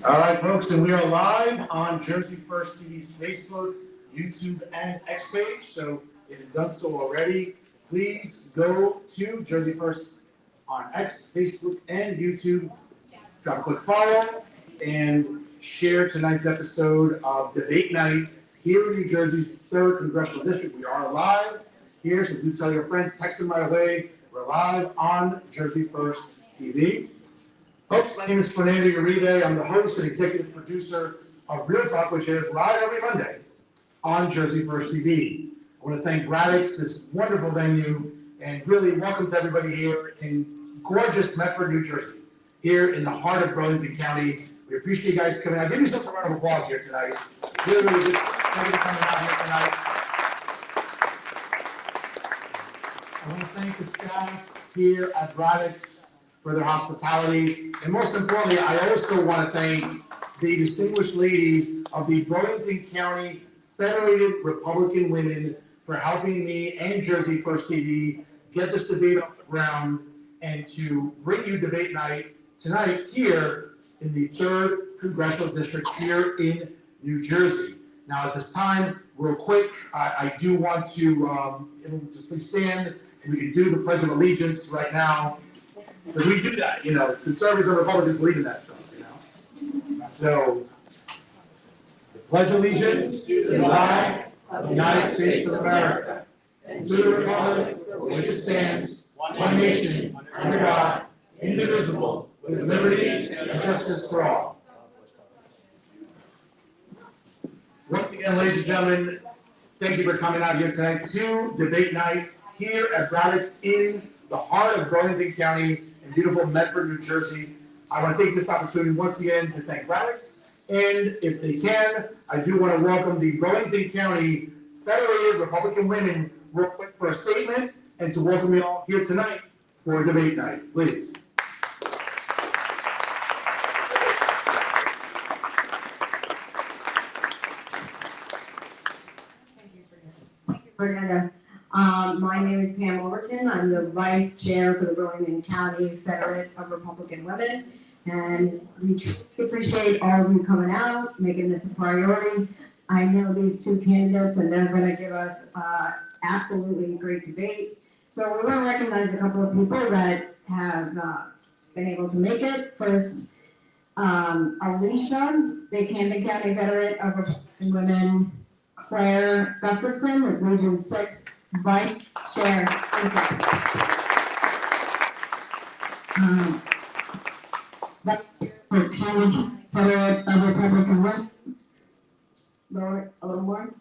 All right, folks, and we are live on Jersey First TV's Facebook, YouTube, and X page. So if you've done so already, please go to Jersey First on X, Facebook, and YouTube. Drop a quick follow and share tonight's episode of Debate Night here in New Jersey's 3rd Congressional District. We are live here, so do tell your friends, text them right away. We're live on Jersey First TV. Folks, my name is Fernando Uribe. I'm the host and executive producer of Real Talk, which airs live every Monday on Jersey First TV. I want to thank Braddock, this wonderful venue, and really welcome to everybody here in gorgeous Medford, New Jersey, here in the heart of Burlington County. We appreciate you guys coming out. Give yourself a round of applause here tonight. Really, really good. Thank you for coming out here tonight. I want to thank the staff here at Braddock for their hospitality. And most importantly, I also want to thank the distinguished ladies of the Burlington County Federated Republican Women for helping me and Jersey First TV get this debate off the ground and to bring you debate night tonight here in the 3rd Congressional District here in New Jersey. Now at this time, real quick, I do want to just please stand and we can do the Pledge of Allegiance right now. Because we do that, conservatives and Republicans believe in that stuff, So, I pledge allegiance to the flag of the United States of America and to the republic for which it stands, one nation, under God, indivisible, with liberty and justice for all. Once again, ladies and gentlemen, thank you for coming out here tonight to debate night here at Braddock's in the heart of Burlington County in beautiful Medford, New Jersey. I want to take this opportunity once again to thank Braddock's, and if they can, I do want to welcome the Burlington County Federated Republican Women real quick for a statement and to welcome you all here tonight for debate night. Please. Thank you, Fernando. My name is Pam Overton. I'm the vice chair for the Burlington County Federate of Republican Women, and we truly appreciate all of you coming out, making this a priority. I know these two candidates, and they're going to give us absolutely great debate. So we want to recognize a couple of people that have been able to make it. First, Alicia, the Camden County Federate of Republican Women, Claire Gustafson of Region 6. Vice Chair. Vice Chair for County Federate of Republican Women. Lower a little more.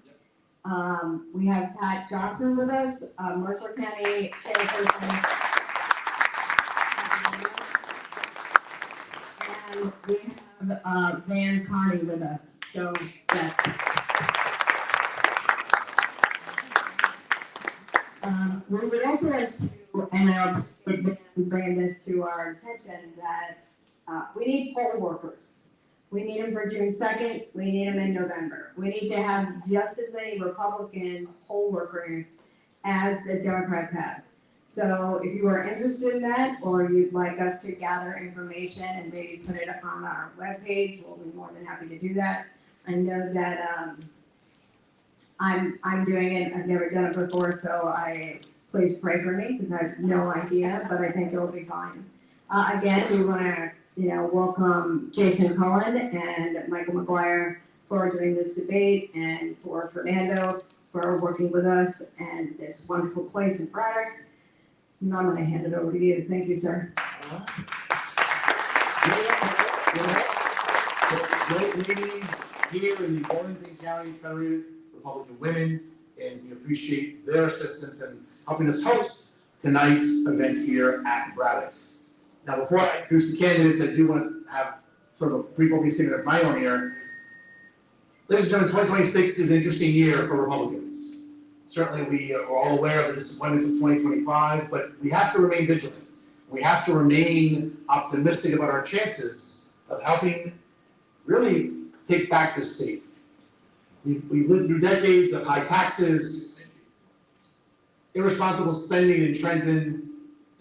We have Pat Johnson with us, Mercer County Chairperson. And we have Van Connie with us. So that's. We would also like to, and I'll bring this to our attention, that we need poll workers. We need them for June 2nd. We need them in November. We need to have just as many Republicans poll workers as the Democrats have. So if you are interested in that, or you'd like us to gather information and maybe put it on our webpage, we'll be more than happy to do that. I know that I'm doing it. I've never done it before, so please pray for me because I have no idea, but I think it'll be fine. Again, we want to, welcome Jason Cullen and Michael McGuire for doing this debate, and for Fernando for working with us and this wonderful place in Braddock. And I'm going to hand it over to you. Thank you, sir. Great ladies here in the Burlington County Federated Republican Women, and we appreciate their assistance in helping us host tonight's event here at Braddock's. Now, before I introduce the candidates, I do want to have sort of a brief opening statement of my own here. Ladies and gentlemen, 2026 is an interesting year for Republicans. Certainly, we are all aware of the disappointments of 2025, but we have to remain vigilant. We have to remain optimistic about our chances of helping really take back this state. We've lived through decades of high taxes, irresponsible spending in Trenton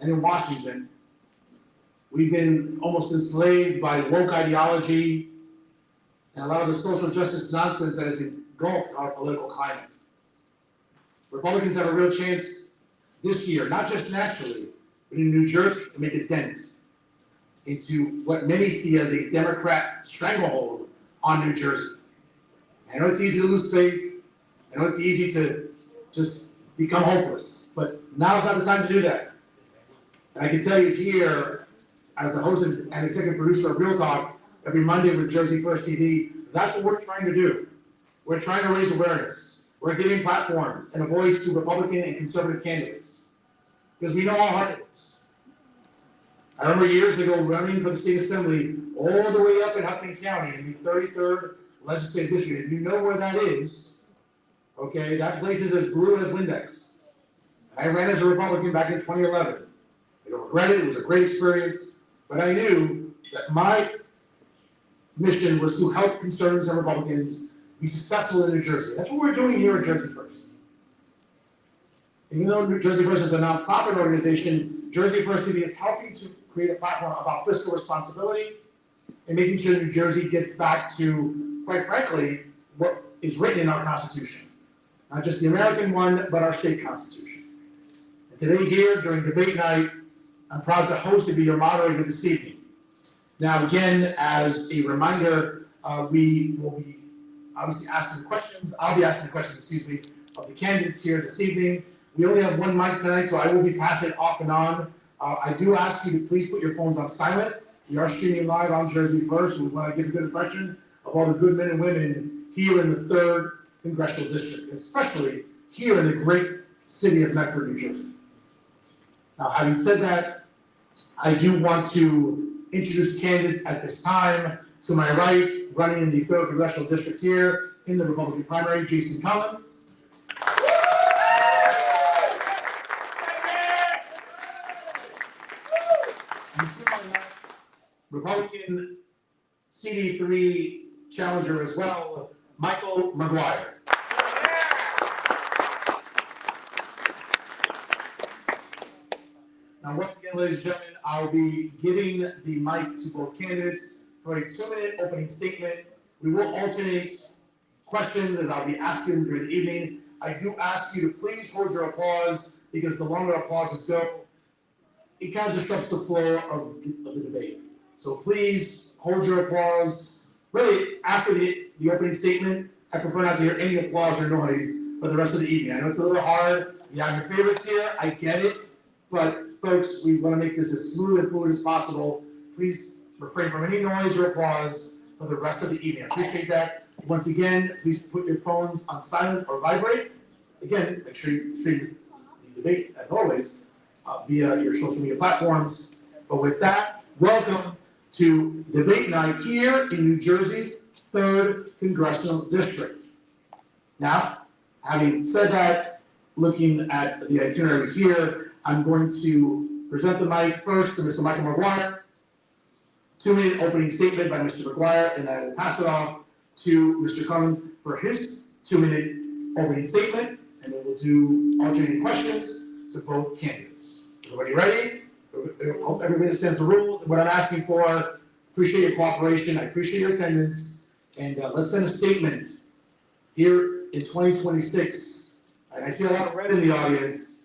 and in Washington. We've been almost enslaved by woke ideology and a lot of the social justice nonsense that has engulfed our political climate. Republicans have a real chance this year, not just nationally, but in New Jersey, to make a dent into what many see as a Democrat stranglehold on New Jersey. I know it's easy to lose face. I know it's easy to just become hopeless, but now's not the time to do that. And I can tell you here, as the host and executive producer of Real Talk, every Monday with Jersey First TV, that's what we're trying to do. We're trying to raise awareness. We're giving platforms and a voice to Republican and conservative candidates, because we know how hard it is. I remember years ago running for the state assembly all the way up in Hudson County in the 33rd legislative district. If you know where that is, okay, that place is as blue as Windex. I ran as a Republican back in 2011. I don't regret it. It was a great experience, but I knew that my mission was to help conservatives and Republicans be successful in New Jersey. That's what we're doing here at Jersey First. Even though New Jersey First is a nonprofit organization, Jersey First TV is helping to create a platform about fiscal responsibility and making sure New Jersey gets back to, quite frankly, what is written in our Constitution. Not just the American one, but our state Constitution. And today here, during debate night, I'm proud to host and be your moderator this evening. Now, again, as a reminder, we will be obviously asking questions. I'll be asking questions, of the candidates here this evening. We only have one mic tonight, so I will be passing off and on. I do ask you to please put your phones on silent. We are streaming live on Jersey First. We want to give a good impression of all the good men and women here in the 3rd Congressional District, especially here in the great city of Medford, New Jersey. Now, having said that, I do want to introduce candidates at this time. To my right, running in the 3rd Congressional District here in the Republican primary, Jason Cullen. Republican CD-3 challenger as well, McGuire. Now, once again, ladies and gentlemen, I'll be giving the mic to both candidates for a 2-minute opening statement. We will alternate questions as I'll be asking during the evening. I do ask you to please hold your applause, because the longer applauses go, it kind of disrupts the flow of the debate. So please hold your applause. Really, after the opening statement, I prefer not to hear any applause or noise for the rest of the evening. I know it's a little hard. You have your favorites here. I get it. But folks, we want to make this as smooth and fluid as possible. Please refrain from any noise or applause for the rest of the evening. I appreciate that. Once again, please put your phones on silent or vibrate. Again, make sure you stream the debate, as always, via your social media platforms. But with that, welcome to debate night here in New Jersey's 3rd Congressional District. Now, having said that, looking at the itinerary here, I'm going to present the mic first to Mr. Michael McGuire. 2-minute opening statement by Mr. McGuire, and I will pass it off to Mr. Cullen for his 2-minute opening statement, and then we'll do alternating questions to both candidates. Everybody ready? I hope everybody understands the rules and what I'm asking for. Appreciate your cooperation. I appreciate your attendance. And let's send a statement here in 2026. And I see a lot of red in the audience.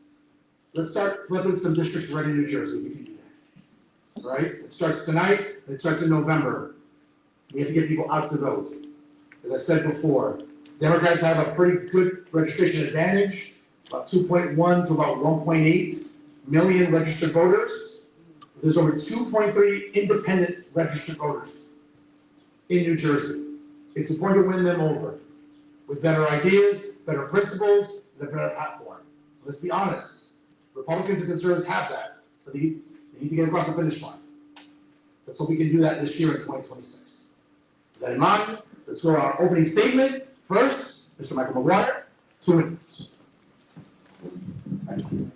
Let's start flipping some districts red in New Jersey. We can do that. All right? It starts tonight. It starts in November. We have to get people out to vote. As I said before, Democrats have a pretty good registration advantage, about 2.1 to about 1.8 million registered voters. There's over 2.3 independent registered voters in New Jersey. It's important to win them over with better ideas, better principles, and a better platform. Let's be honest. Republicans and conservatives have that, but they need to get across the finish line. Let's hope we can do that this year in 2026. With that in mind, let's go to our opening statement. First, Mr. Michael McGuire, 2 minutes. Thank you.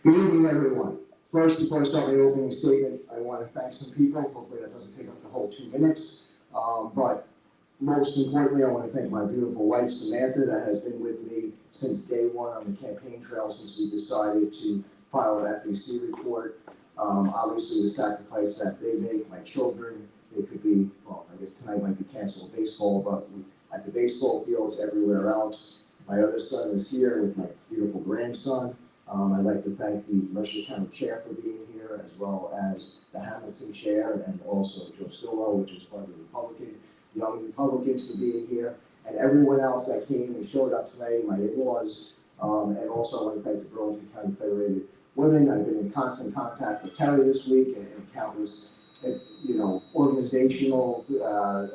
Good evening, everyone. First, before I start my opening statement, I want to thank some people. Hopefully that doesn't take up the whole 2 minutes. But most importantly, I want to thank my beautiful wife, Samantha, that has been with me since day one on the campaign trail since we decided to file an FEC report. Obviously, the sacrifice that they make, my children, they could be, well, guess tonight might be canceled baseball, but at the baseball fields, everywhere else. My other son is here with my beautiful grandson. I'd like to thank the Mercer County Chair for being here, as well as the Hamilton Chair, and also Joe Stillo, which is part of the Young Republicans, for being here, and everyone else that came and showed up tonight, my in-laws, and also I want to thank the Burlington County Federated Women. I've been in constant contact with Terry this week, and countless, organizational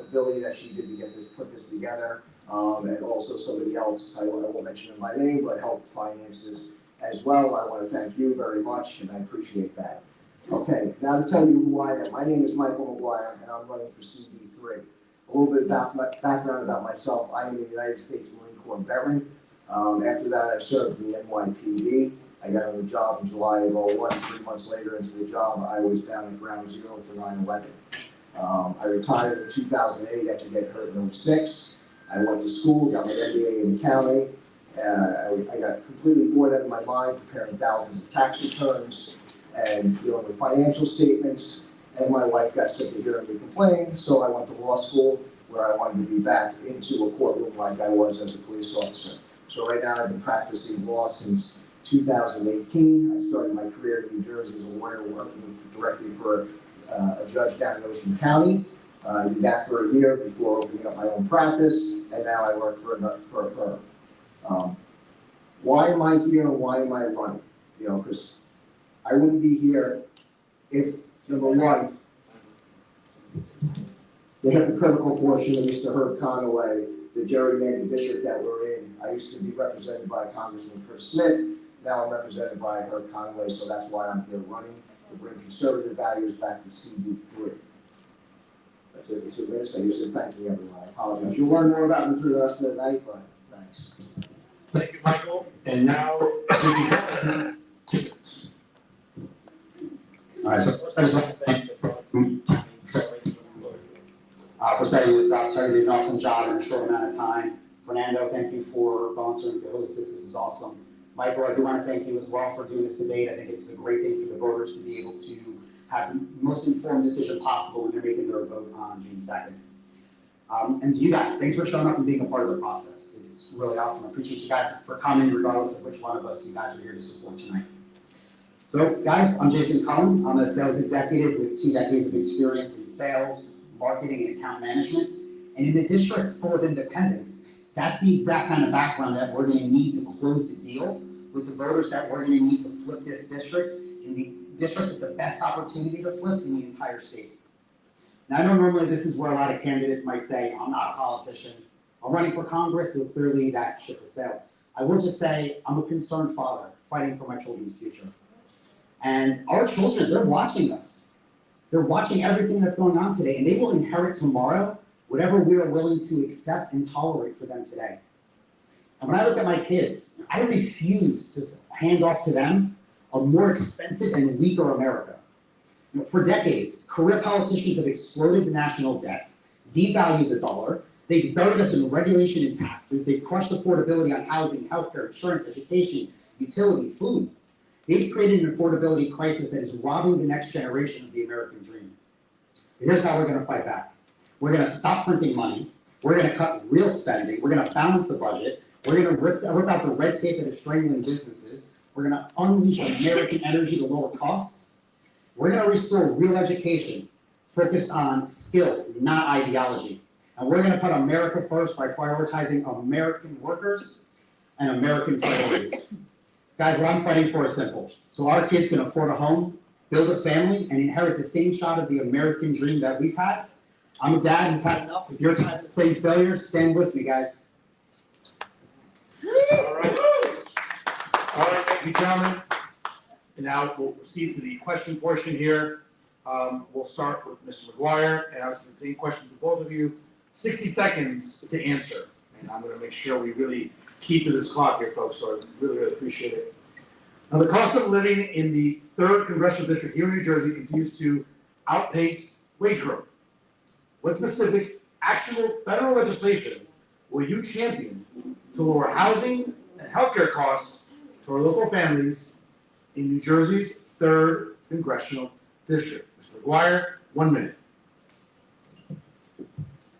ability that she did to put this together, and also somebody else, I won't mention in my name, but helped finance this as well. I want to thank you very much, and I appreciate that. Okay, now to tell you who I am. My name is Michael McGuire, and I'm running for CD-3. A little bit about background about myself. I am a United States Marine Corps veteran. After that, I served in the NYPD. I got on the job in July of 2001. 3 months later into the job, I was down at Ground Zero for 9/11. I retired in 2008 after getting hurt in 2006. I went to school, got my MBA in accounting. I got completely bored out of my mind preparing thousands of tax returns and dealing with financial statements. And my wife got sick of hearing me complain, so I went to law school, where I wanted to be back into a courtroom like I was as a police officer. So right now I've been practicing law since 2018. I started my career in New Jersey as a lawyer, working directly for a judge down in Ocean County. I did that for a year before opening up my own practice, and now I work for a firm. Why am I here and why am I running? Because I wouldn't be here if, number one, the hypocritical portion of Mr. Herb Conaway, the gerrymandered district that we're in. I used to be represented by Congressman Chris Smith. Now I'm represented by Herb Conaway, so that's why I'm here running to bring conservative values back to CD-3. That's it. It's a minute. I used to thanking everyone. I apologize. You'll learn more about me through the rest of the night, but thanks. Thank you, Michael. And now, Jason Cullen. All right, so first I just want to thank for setting this up. Terry did an awesome job in a short amount of time. Fernando, thank you for volunteering to host this. This is awesome. Michael, I do want to thank you as well for doing this debate. I think it's a great thing for the voters to be able to have the most informed decision possible when they're making their vote on June 2nd. And to you guys, thanks for showing up and being a part of the process. It's really awesome. I appreciate you guys for coming, regardless of which one of us you guys are here to support tonight. So guys, I'm Jason Cullen. I'm a sales executive with 2 decades of experience in sales, marketing, and account management. And in a district full of independents, that's the exact kind of background that we're going to need to close the deal with the voters that we're going to need to flip this district in the district with the best opportunity to flip in the entire state. Now, I know normally this is where a lot of candidates might say, I'm not a politician, I'm running for Congress, so clearly that ship has sailed. I will just say, I'm a concerned father fighting for my children's future. And our children, they're watching us. They're watching everything that's going on today, and they will inherit tomorrow whatever we are willing to accept and tolerate for them today. And when I look at my kids, I refuse to hand off to them a more expensive and weaker America. For decades, career politicians have exploded the national debt, devalued the dollar, they've buried us in regulation and taxes, they've crushed affordability on housing, healthcare, insurance, education, utility, food. They've created an affordability crisis that is robbing the next generation of the American dream. And here's how we're going to fight back. We're going to stop printing money. We're going to cut real spending. We're going to balance the budget. We're going to rip out the red tape that is strangling businesses. We're going to unleash American energy to lower costs. We're going to restore real education focused on skills, not ideology. And we're going to put America first by prioritizing American workers and American priorities. Guys, what I'm fighting for is simple. So our kids can afford a home, build a family, and inherit the same shot of the American dream that we've had. I'm a dad who's had enough. If you're tired of the same failures, stand with me, guys. All right. All right, thank you, gentlemen. And now we'll proceed to the question portion here. We'll start with Mr. McGuire, and obviously the same question to both of you. 60 seconds to answer. And I'm going to make sure we really keep to this clock here, folks, so I really, really appreciate it. Now, the cost of living in the 3rd Congressional District here in New Jersey continues to outpace wage growth. What specific, actual federal legislation will you champion to lower housing and healthcare costs to our local families in New Jersey's 3rd Congressional District? Mr. McGuire, 1 minute.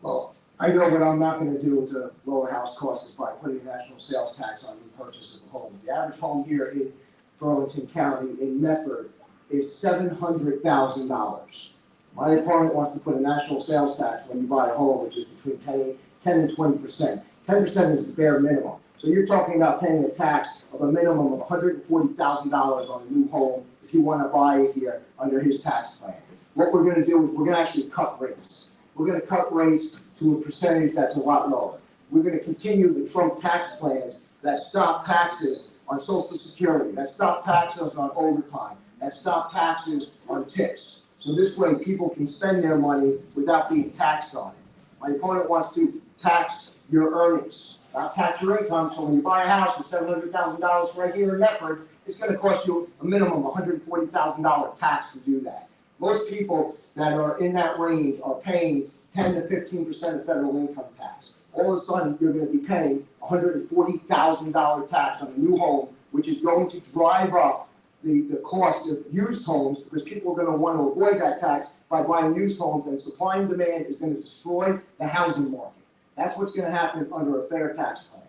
Well, I know what I'm not gonna do to lower house costs is by putting a national sales tax on new purchase of a home. The average home here in Burlington County, in Medford, is $700,000. My opponent wants to put a national sales tax when you buy a home, which is between 10 and 20%. 10% is the bare minimum. So you're talking about paying a tax of a minimum of $140,000 on a new home if you want to buy it here under his tax plan. What we're going to do is we're going to actually cut rates. We're going to cut rates to a percentage that's a lot lower. We're going to continue the Trump tax plans that stop taxes on Social Security, that stop taxes on overtime, that stop taxes on tips. So this way, people can spend their money without being taxed on it. My opponent wants to tax your earnings, not tax your income. So when you buy a house at $700,000 right here in Medford, it's going to cost you a minimum of $140,000 tax to do that. Most people that are in that range are paying 10 to 15% of federal income tax. All of a sudden, you're going to be paying $140,000 tax on a new home, which is going to drive up the cost of used homes, because people are going to want to avoid that tax by buying used homes, and supply and demand is going to destroy the housing market. That's what's going to happen under a fair tax plan.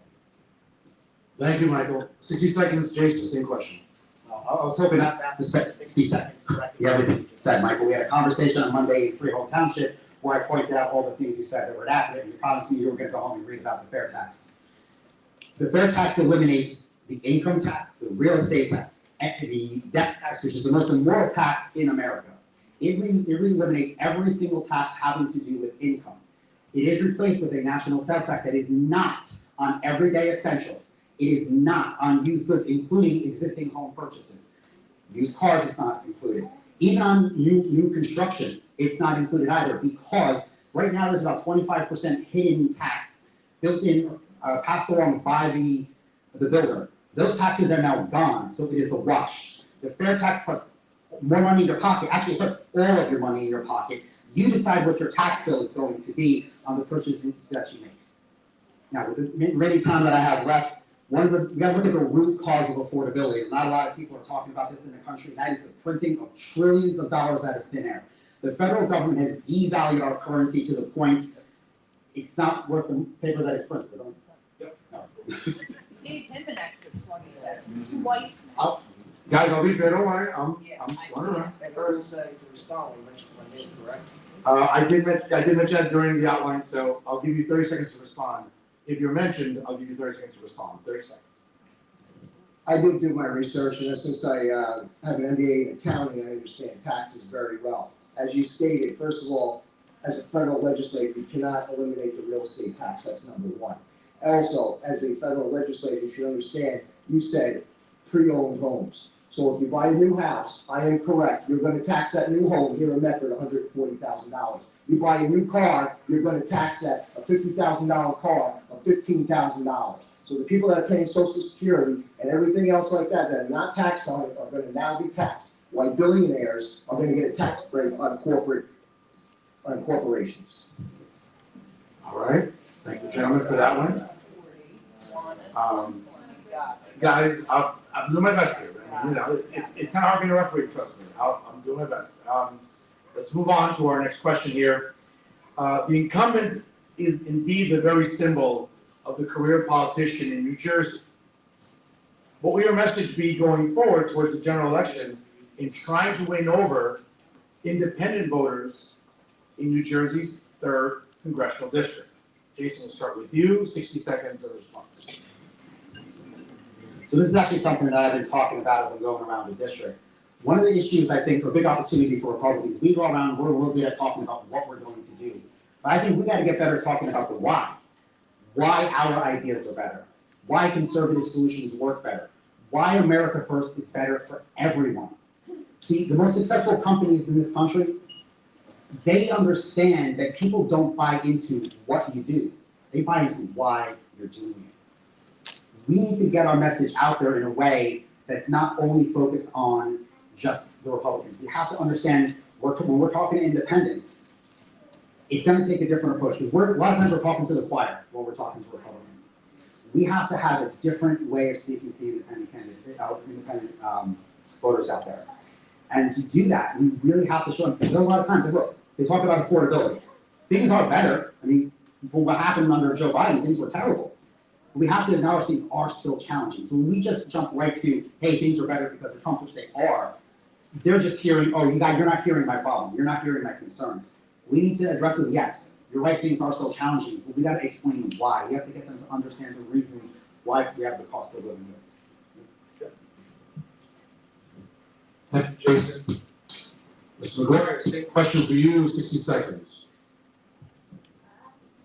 Thank you, Michael. 60 seconds, Jason, same question. I was hoping not to have to spend 60 seconds correcting everything you just said, Michael. We had a conversation on Monday in Freehold Township where I pointed out all the things you said that were inaccurate, and you promised me you were going to go home and read about the fair tax. The fair tax eliminates the income tax, the real estate tax, and the debt tax, which is the most immoral tax in America. It eliminates every single tax having to do with income. It is replaced with a national sales tax that is not on everyday essentials. It is not on used goods, including existing home purchases. Used cars, it's not included. Even on new construction, it's not included either, because right now there's about 25% hidden tax built in, passed along by the builder. Those taxes are now gone, so it is a wash. The fair tax puts more money in your pocket, actually puts all of your money in your pocket. You decide what your tax bill is going to be on the purchases that you make. Now, with the remaining time that I have left, we got to look at the root cause of affordability. Not a lot of people are talking about this in the country, and that is the printing of trillions of dollars out of thin air. The federal government has devalued our currency to the point it's not worth the paper that it's printed. Yep. No. Gave him an extra 20 cents, twice. Guys, I'll be fair, don't worry, I'm wondering. And Ernie said to respond, you mentioned my name, correct? I did mention that during the outline, so I'll give you 30 seconds to respond. If you're mentioned, I'll give you 30 seconds to respond, 30 seconds. I did do my research, and since I have an MBA in accounting, I understand taxes very well. As you stated, first of all, as a federal legislator, you cannot eliminate the real estate tax, that's number one. Also, as a federal legislator, you should understand, you said pre-owned homes. So if you buy a new house, I am correct, you're gonna tax that new home here in Medford $140,000. You buy a new car, you're gonna tax that, a $50,000 car, of $15,000. So the people that are paying Social Security and everything else like that, that are not taxed on it, are gonna now be taxed. While billionaires are gonna get a tax break on corporations. All right, thank you, gentlemen, for that one. Guys, I'm doing my best here. You know, it's kind of hard being a referee, trust me. I'm doing my best. Let's move on to our next question here. The incumbent is indeed the very symbol of the career politician in New Jersey. What will your message be going forward towards the general election in trying to win over independent voters in New Jersey's 3rd congressional district? Jason, we'll start with you, 60 seconds of response. So this is actually something that I've been talking about as I'm going around the district. One of the issues, I think, or a big opportunity for Republicans, we go around, we're real good at talking about what we're going to do. But I think we got to get better at talking about the why. Why our ideas are better. Why conservative solutions work better. Why America First is better for everyone. See, the most successful companies in this country, they understand that people don't buy into what you do. They buy into why you're doing it. We need to get our message out there in a way that's not only focused on just the Republicans. We have to understand when we're talking to independents, it's going to take a different approach. Because a lot of times we're talking to the choir when we're talking to Republicans. We have to have a different way of speaking to the independent voters out there. And to do that, we really have to show them. Because there are a lot of times, look, they talk about affordability. Things are better. I mean, for what happened under Joe Biden, things were terrible. We have to acknowledge things are still challenging. So when we just jump right to, hey, things are better because of Trump, which they are, they're just hearing, oh, you're not hearing my problem. You're not hearing my concerns. We need to address them. Yes, you're right, things are still challenging, but we got to explain why. We have to get them to understand the reasons why we have the cost of living here. Thank you, Jason. Mr. McGuire, same question for you, 60 seconds.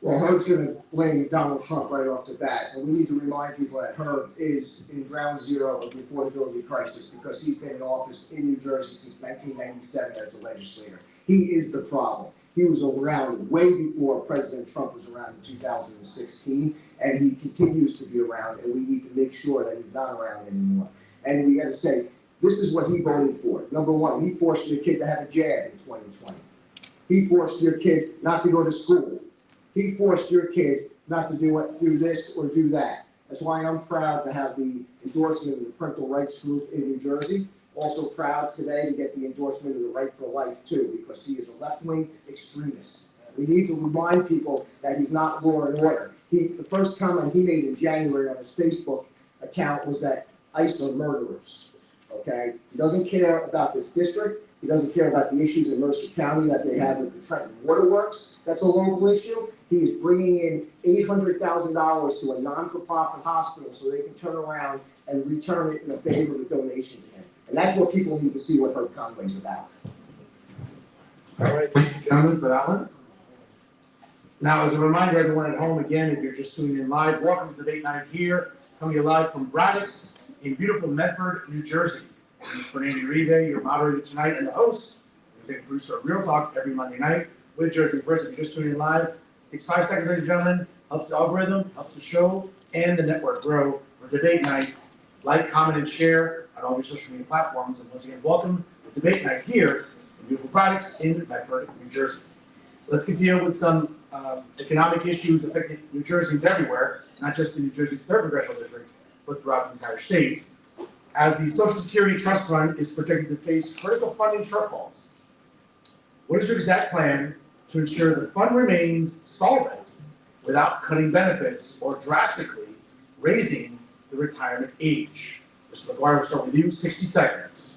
Well, Herb's gonna blame Donald Trump right off the bat, and we need to remind people that Herb is in ground zero of the affordability crisis because he's been in office in New Jersey since 1997 as the legislator. He is the problem. He was around way before President Trump was around in 2016, and he continues to be around, and we need to make sure that he's not around anymore. And we gotta say, this is what he voted for. Number one, he forced your kid to have a jab in 2020. He forced your kid not to go to school. He forced your kid not to do this or do that. That's why I'm proud to have the endorsement of the Parental Rights Group in New Jersey. Also proud today to get the endorsement of the Right for Life too, because he is a left-wing extremist. We need to remind people that he's not law and order. The first comment he made in January on his Facebook account was that ICE are murderers, okay? He doesn't care about this district. He doesn't care about the issues in Mercer County that they have with the Trenton Waterworks. That's a local issue. He is bringing in $800,000 to a non-for-profit hospital so they can turn around and return it in a favor of a donation to him. And that's what people need to see what Herb Conway's about. All right, thank you, gentlemen, for that one. Now, as a reminder, everyone at home, again, if you're just tuning in live, welcome to Debate Night here, coming to you live from Braddock's in beautiful Medford, New Jersey. I'm Fernando Uribe, your moderator tonight, and the host, the producer of Real Talk every Monday night with Jersey First. If you're just tuning in live, takes 5 seconds, ladies and gentlemen, helps the algorithm, helps the show, and the network grow for Debate Night. Like, comment, and share on all your social media platforms. And once again, welcome to Debate Night here in beautiful Braddock's in Medford, New Jersey. Let's continue with some economic issues affecting New Jerseyans everywhere, not just in New Jersey's 3rd Congressional District, but throughout the entire state. As the Social Security Trust Fund is projected to face critical funding shortfalls, what is your exact plan to ensure the fund remains solvent without cutting benefits or drastically raising the retirement age? Mr. McGuire, we'll start with you, 60 seconds.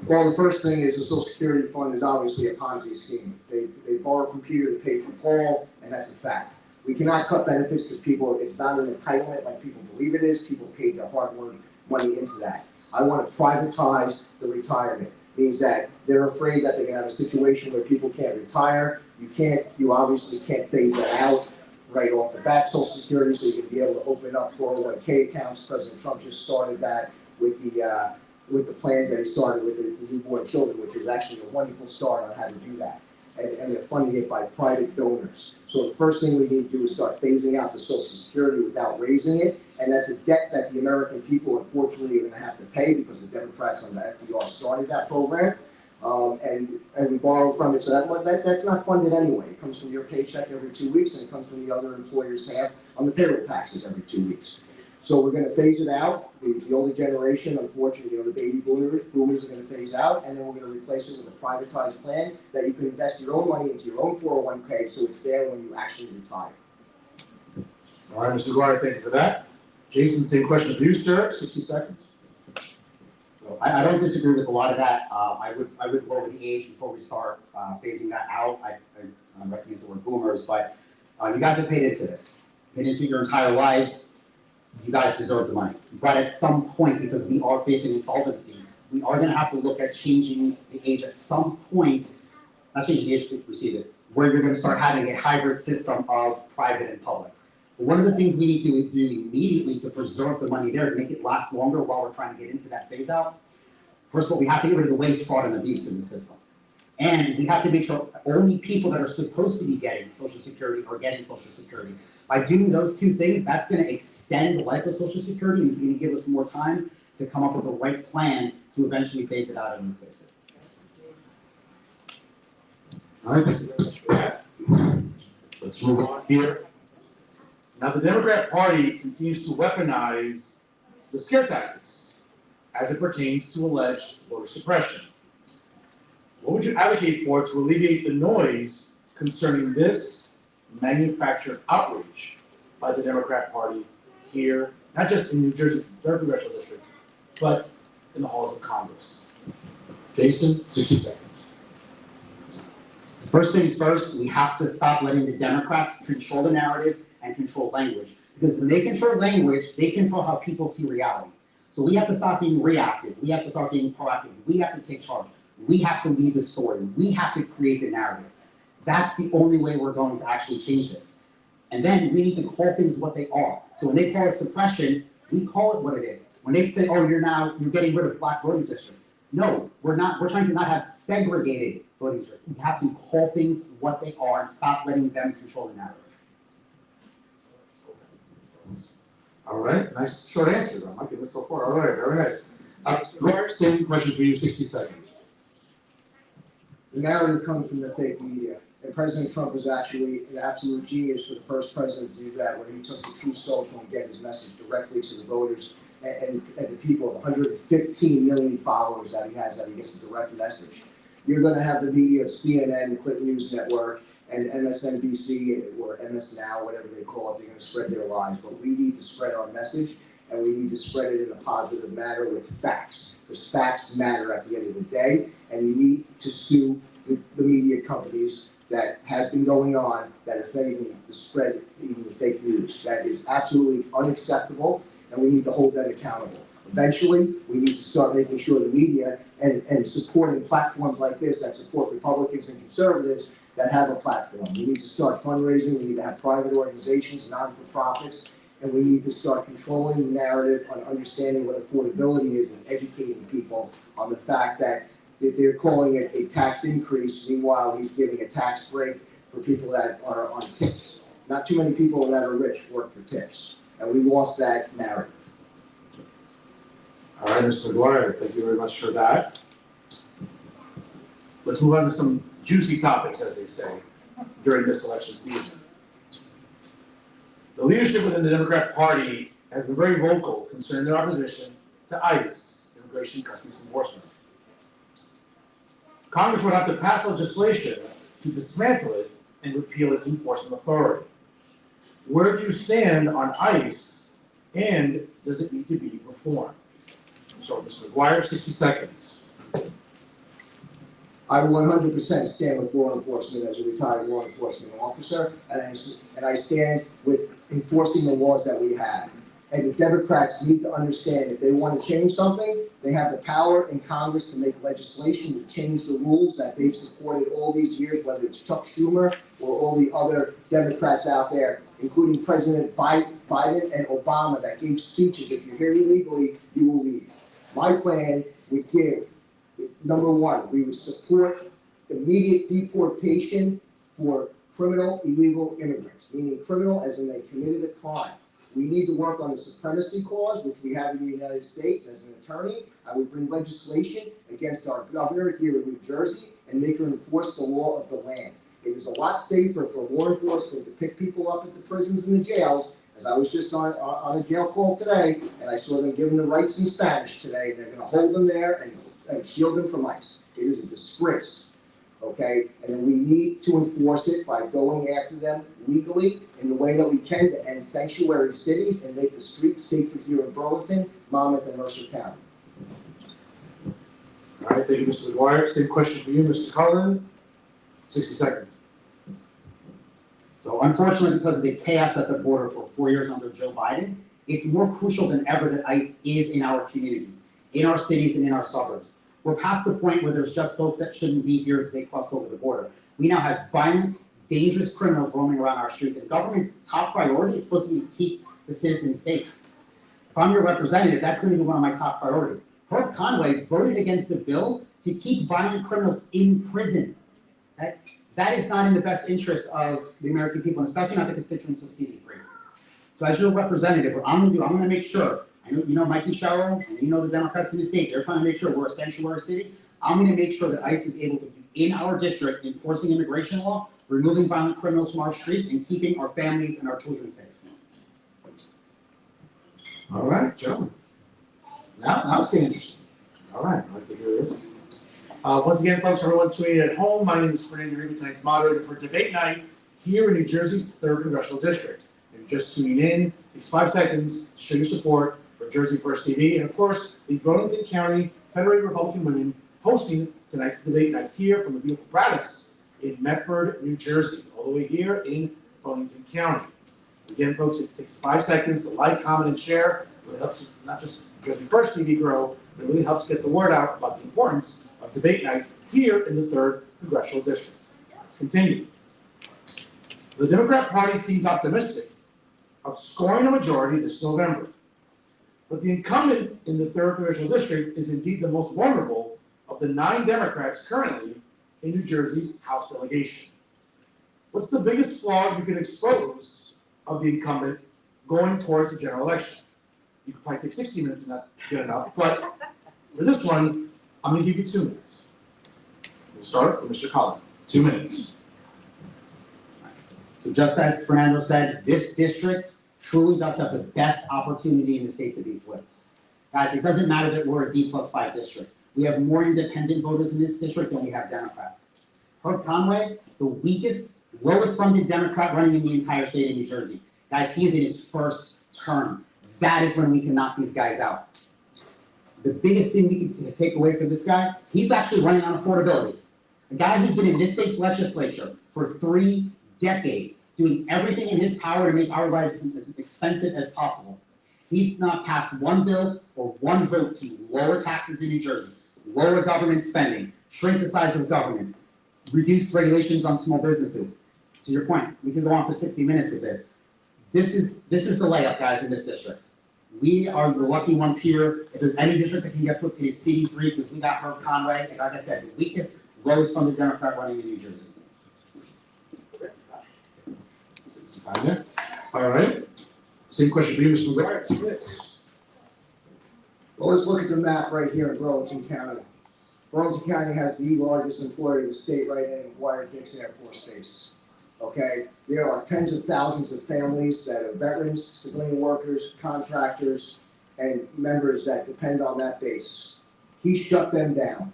Well, the first thing is the Social Security Fund is obviously a Ponzi scheme. They borrow from Peter to pay for Paul, and that's a fact. We cannot cut benefits to people. It's not an entitlement like people believe it is. People paid their hard-earned money into that. I want to privatize the retirement. It means that they're afraid that they're going to have a situation where people can't retire. You obviously can't phase that out right off the bat, Social Security, so you can be able to open up 401k accounts. President Trump just started that with the plans that he started with the newborn children, which is actually a wonderful start on how to do that. And they're funding it by private donors. So the first thing we need to do is start phasing out the Social Security without raising it, and that's a debt that the American people unfortunately are going to have to pay because the Democrats under FDR started that program, and we borrow from it. So that's not funded anyway. It comes from your paycheck every 2 weeks, and it comes from the other employers' half on the payroll taxes every 2 weeks. So we're going to phase it out. The older generation, unfortunately, the baby boomers are going to phase out, and then we're going to replace it with a privatized plan that you can invest your own money into your own 401k, so it's there when you actually retire. All right, Mr. McGuire, thank you for that. Jason, same question for you, sir, 60 seconds. So I don't disagree with a lot of that. I would lower the age before we start phasing that out. I'm not to use the word boomers, but you guys have paid into this, paid into your entire lives. You guys deserve the money. But at some point, because we are facing insolvency, we are going to have to look at changing the age at some point, not changing the age to receive it, where you're going to start having a hybrid system of private and public. But one of the things we need to do immediately to preserve the money there, to make it last longer while we're trying to get into that phase out, first of all, we have to get rid of the waste, fraud, and abuse in the system. And we have to make sure only people that are supposed to be getting Social Security are getting Social Security. By doing those two things, that's going to extend the life of Social Security, and it's going to give us more time to come up with the right plan to eventually phase it out and replace it. All right, thank you very much for that. Let's move on here. Now, the Democrat Party continues to weaponize the scare tactics as it pertains to alleged voter suppression. What would you advocate for to alleviate the noise concerning this manufactured outrage by the Democrat Party here, not just in New Jersey's 3rd Congressional District, but in the halls of Congress. Jason, 60 seconds. First things first, we have to stop letting the Democrats control the narrative and control language. Because when they control language, they control how people see reality. So we have to stop being reactive. We have to start being proactive. We have to take charge. We have to lead the story. We have to create the narrative. That's the only way we're going to actually change this. And then we need to call things what they are. So when they call it suppression, we call it what it is. When they say, oh, you're getting rid of black voting districts. No, we're not. We're trying to not have segregated voting districts. We have to call things what they are and stop letting them control the narrative. All right, nice short answers. I'm liking this so far. All right, very nice. McGuire, same question for you, 60 seconds. The narrative comes from the fake media. And President Trump was actually an absolute genius for the first president to do that when he took the Truth Social and get his message directly to the voters and the people of 115 million followers that he has, that he gets a direct message. You're going to have the media of CNN, the Clinton News Network, and MSNBC or MS Now, whatever they call it. They're going to spread their lies. But we need to spread our message, and we need to spread it in a positive manner with facts. Because facts matter at the end of the day, and you need to sue the media companies that has been going on that are favoring the spread even the fake news. That is absolutely unacceptable, and we need to hold them accountable. Eventually, we need to start making sure the media and supporting platforms like this that support Republicans and conservatives that have a platform. We need to start fundraising. We need to have private organizations, non-for-profits, and we need to start controlling the narrative on understanding what affordability is and educating people on the fact that they're calling it a tax increase. Meanwhile, he's giving a tax break for people that are on tips. Not too many people that are rich work for tips, and we lost that narrative. All right, Mr. McGuire, thank you very much for that. Let's move on to some juicy topics, as they say, during this election season. The leadership within the Democrat Party has been very vocal concerning their opposition to ICE, Immigration Customs Enforcement. Congress would have to pass legislation to dismantle it and repeal its enforcement authority. Where do you stand on ICE, and does it need to be reformed? So, Mr. McGuire, 60 seconds. I 100% stand with law enforcement as a retired law enforcement officer, and I stand with enforcing the laws that we have. And the Democrats need to understand if they want to change something, they have the power in Congress to make legislation to change the rules that they've supported all these years, whether it's Chuck Schumer or all the other Democrats out there, including President Biden and Obama, that gave speeches, if you're here illegally, you will leave. My plan would give, number one, we would support immediate deportation for criminal illegal immigrants, meaning criminal as in they committed a crime. We need to work on the supremacy clause, which we have in the United States. As an attorney, I would bring legislation against our governor here in New Jersey and make her enforce the law of the land. It is a lot safer for law enforcement to pick people up at the prisons and the jails, as I was just on a jail call today, and I saw them giving the rights in Spanish today, and they're going to hold them there and shield them from ICE. It is a disgrace. Okay, and then we need to enforce it by going after them legally in the way that we can to end sanctuary cities and make the streets safer here in Burlington, Monmouth, and Mercer County. All right, thank you, Mr. McGuire. Same question for you, Mr. Cullen. 60 seconds. So unfortunately, because of the chaos at the border for 4 years under Joe Biden, it's more crucial than ever that ICE is in our communities, in our cities, and in our suburbs. We're past the point where there's just folks that shouldn't be here because they crossed over the border. We now have violent, dangerous criminals roaming around our streets, and government's top priority is supposed to be to keep the citizens safe. If I'm your representative, that's going to be one of my top priorities. Herb Conway voted against the bill to keep violent criminals in prison. That is not in the best interest of the American people, and especially not the constituents of CD-3. So as your representative, what I'm going to do, I'm going to make sure, I know you know Mikey Sherrill, and you know the Democrats in the state, they're trying to make sure we're a sanctuary city. I'm going to make sure that ICE is able to be in our district enforcing immigration law, removing violent criminals from our streets, and keeping our families and our children safe. All right, gentlemen. Now it's getting interesting. All right, I'd like to hear this. Once again, folks, everyone tuning in at home, my name is Fernando Reba, tonight's moderator for debate night here in New Jersey's 3rd Congressional District. If you're just tuning in, takes 5 seconds to show your support for Jersey First TV, and of course, the Burlington County Federated Republican Women hosting tonight's debate night here from the beautiful Braddocks in Medford, New Jersey, all the way here in Burlington County. Again, folks, it takes 5 seconds to like, comment, and share. It really helps not just Jersey First TV grow, but it really helps get the word out about the importance of debate night here in the 3rd Congressional District. Let's continue. The Democrat Party seems optimistic of scoring a majority this November. But the incumbent in the 3rd Congressional District is indeed the most vulnerable of the 9 Democrats currently in New Jersey's House delegation. What's the biggest flaw you can expose of the incumbent going towards the general election? You could probably take 60 minutes and not get enough, but for this one, I'm going to give you 2 minutes. We'll start with Mr. Cullen. 2 minutes. So just as Fernando said, this district truly does have the best opportunity in the state to be flipped. Guys, it doesn't matter that we're a D+5 district. We have more independent voters in this district than we have Democrats. Herb Conway, the weakest, lowest funded Democrat running in the entire state of New Jersey. Guys, he is in his 1st term. That is when we can knock these guys out. The biggest thing we can take away from this guy, he's actually running on affordability. A guy who's been in this state's legislature for 3 decades, doing everything in his power to make our lives as expensive as possible. He's not passed one bill or one vote to lower taxes in New Jersey, lower government spending, shrink the size of government, reduce regulations on small businesses. To your point, we can go on for 60 minutes with this. This is the layup, guys, in this district. We are the lucky ones here. If there's any district that can get flipped, it is CD-3 because we got Herb Conway, and like I said, the weakest, lowest funded Democrat running in New Jersey. Time there. All right. Same question for you, Mr. McGuire. 2 minutes. Well, let's look at the map right here in Burlington County. Burlington County has the largest employer in the state right in McGuire and Jason Air Force Base. Okay, there are tens of thousands of families that are veterans, civilian workers, contractors, and members that depend on that base. He shut them down.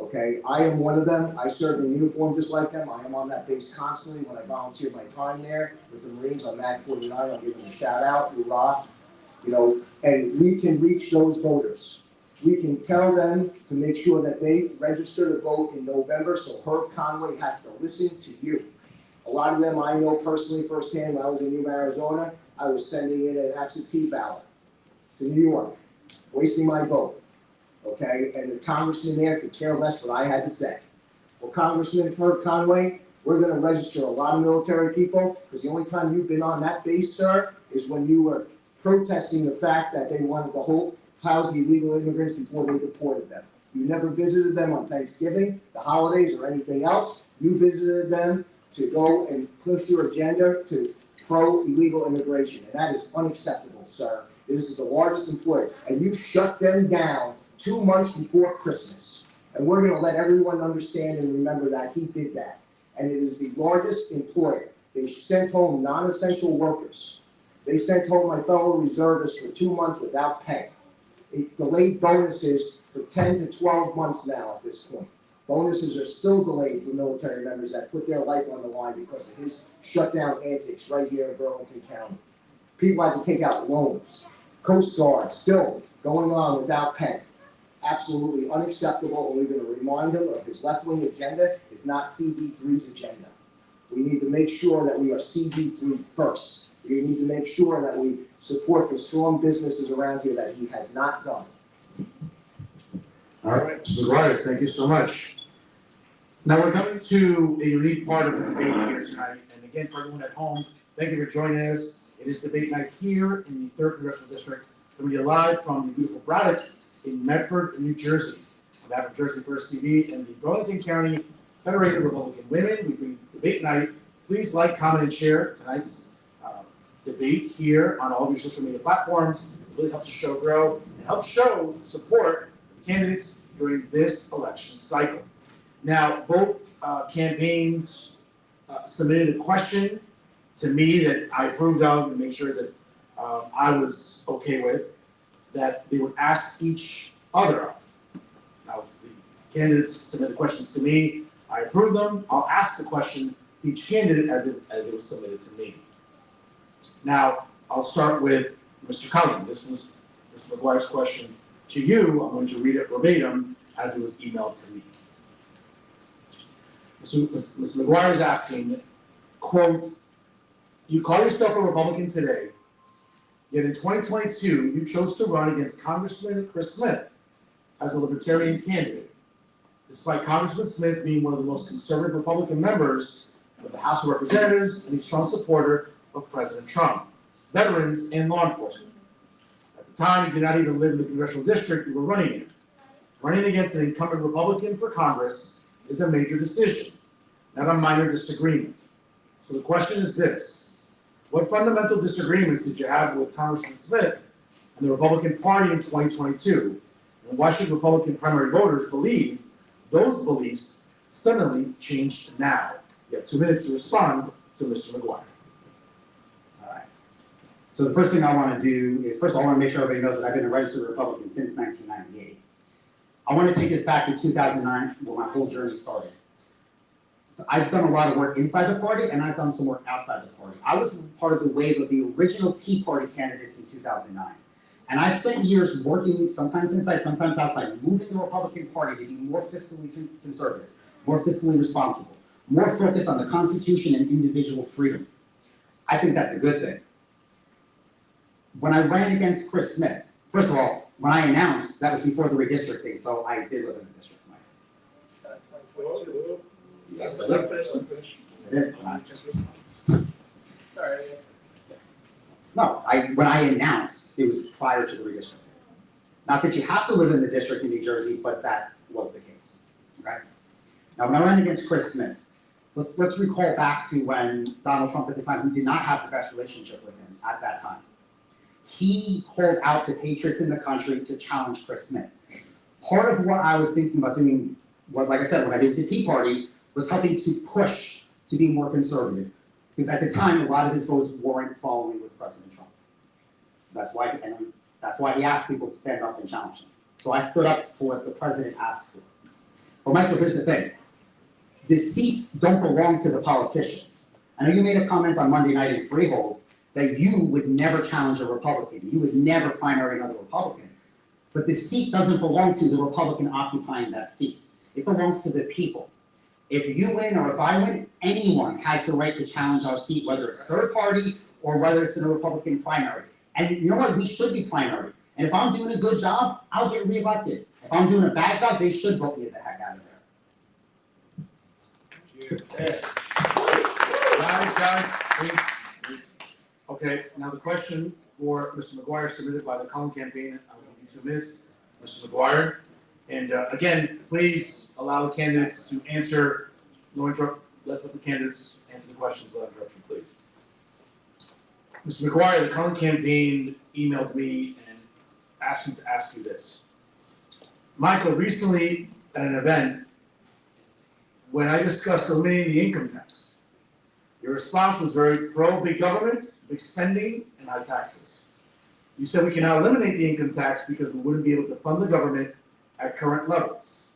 Okay, I am one of them. I serve in uniform just like them. I am on that base constantly when I volunteer my time there with the Marines on MAG 49. I'll give them a shout out, hoorah. You know, and we can reach those voters. We can tell them to make sure that they register to vote in November, so Herb Conway has to listen to you. A lot of them I know personally firsthand. When I was in Yuma, Arizona, I was sending in an absentee ballot to New York, wasting my vote. Okay, and the congressman there could care less what I had to say. Well, Congressman Herb Conway, we're going to register a lot of military people because the only time you've been on that base, sir, is when you were protesting the fact that they wanted to house the illegal immigrants before they deported them. You never visited them on Thanksgiving, the holidays, or anything else. You visited them to go and push your agenda to pro-illegal immigration, and that is unacceptable, sir. This is the largest employer, and you shut them down 2 months before Christmas. And we're gonna let everyone understand and remember that he did that. And it is the largest employer. They sent home non-essential workers. They sent home my fellow reservists for 2 months without pay. It delayed bonuses for 10 to 12 months now at this point. Bonuses are still delayed for military members that put their life on the line because of his shutdown antics right here in Burlington County. People had to take out loans. Coast Guard still going on without pay. Absolutely unacceptable, and we're going to remind him of his left-wing agenda is not CD-3's agenda. We need to make sure that we are CD-3 first. We need to make sure that we support the strong businesses around here that he has not done. All right, Mr. McGuire, thank you so much. Now we're coming to a unique part of the debate here tonight, and again, for everyone at home, thank you for joining us. It is debate night here in the 3rd Congressional District. We're going to be live from the beautiful Braddocks in Medford, New Jersey. On behalf of Jersey First TV and the Burlington County Federated Republican Women, we bring debate night. Please like, comment, and share tonight's debate here on all of your social media platforms. It really helps the show grow and helps show support the candidates during this election cycle. Now, both campaigns submitted a question to me that I approved of and make sure that I was okay with, that they would ask each other of. Now, the Candidates submitted questions to me, I approve them, I'll ask the question to each candidate as it was submitted to me. Now, I'll start with Mr. Cullen. This was Mr. McGuire's question to you. I'm going to read it verbatim as it was emailed to me. Mr. McGuire is asking, quote, "You call yourself a Republican today, yet in 2022, you chose to run against Congressman Chris Smith as a Libertarian candidate, despite Congressman Smith being one of the most conservative Republican members of the House of Representatives and a strong supporter of President Trump, veterans, and law enforcement. At the time, you did not even live in the congressional district you were running in. Running against an incumbent Republican for Congress is a major decision, not a minor disagreement. So the question is this: what fundamental disagreements did you have with Congressman Smith and the Republican Party in 2022? And why should Republican primary voters believe those beliefs suddenly changed now?" You have 2 minutes to respond to Mr. McGuire. All right. So the first thing I want to do is, first of all, I want to make sure everybody knows that I've been a registered Republican since 1998. I want to take us back to 2009, where my whole journey started. So I've done a lot of work inside the party, and I've done some work outside the party. I was part of the wave of the original Tea Party candidates in 2009. And I spent years working, sometimes inside, sometimes outside, moving the Republican Party to be more fiscally conservative, more fiscally responsible, more focused on the Constitution and individual freedom. I think that's a good thing. When I ran against Chris Smith, first of all, when I announced, that was before the redistricting, so I did live in the district. Yes, I did. Sorry. No, when I announced, it was prior to the redistricting. Not that you have to live in the district in New Jersey, but that was the case, okay? Now, when I ran against Chris Smith, let's recall back to when Donald Trump at the time, who did not have the best relationship with him at that time, he called out to patriots in the country to challenge Chris Smith. Part of what I was thinking about doing, like I said, when I did the Tea Party, was helping to push to be more conservative. Because at the time, a lot of his votes weren't following with President Trump. That's why he asked people to stand up and challenge him. So I stood up for what the president asked for. But Michael, here's the thing. The seats don't belong to the politicians. I know you made a comment on Monday night in Freehold that you would never challenge a Republican. You would never primary another Republican. But the seat doesn't belong to the Republican occupying that seat. It belongs to the people. If you win or if I win, anyone has the right to challenge our seat, whether it's third party or whether it's in a Republican primary. And you know what? We should be primary. And if I'm doing a good job, I'll get reelected. If I'm doing a bad job, they should vote me the heck out of there. Guys, please. Okay, now the question for Mr. McGuire submitted by the Cullen campaign. I'll give you 2 minutes, Mr. McGuire. And again, please allow the candidates to answer. No interrupt. Let's let the candidates answer the questions without interruption, please. Mr. McGuire, the Cullen campaign emailed me and asked me to ask you this. Michael, recently at an event, when I discussed eliminating the income tax, your response was very pro-big government, big spending, and high taxes. You said we can now eliminate the income tax because we wouldn't be able to fund the government at current levels.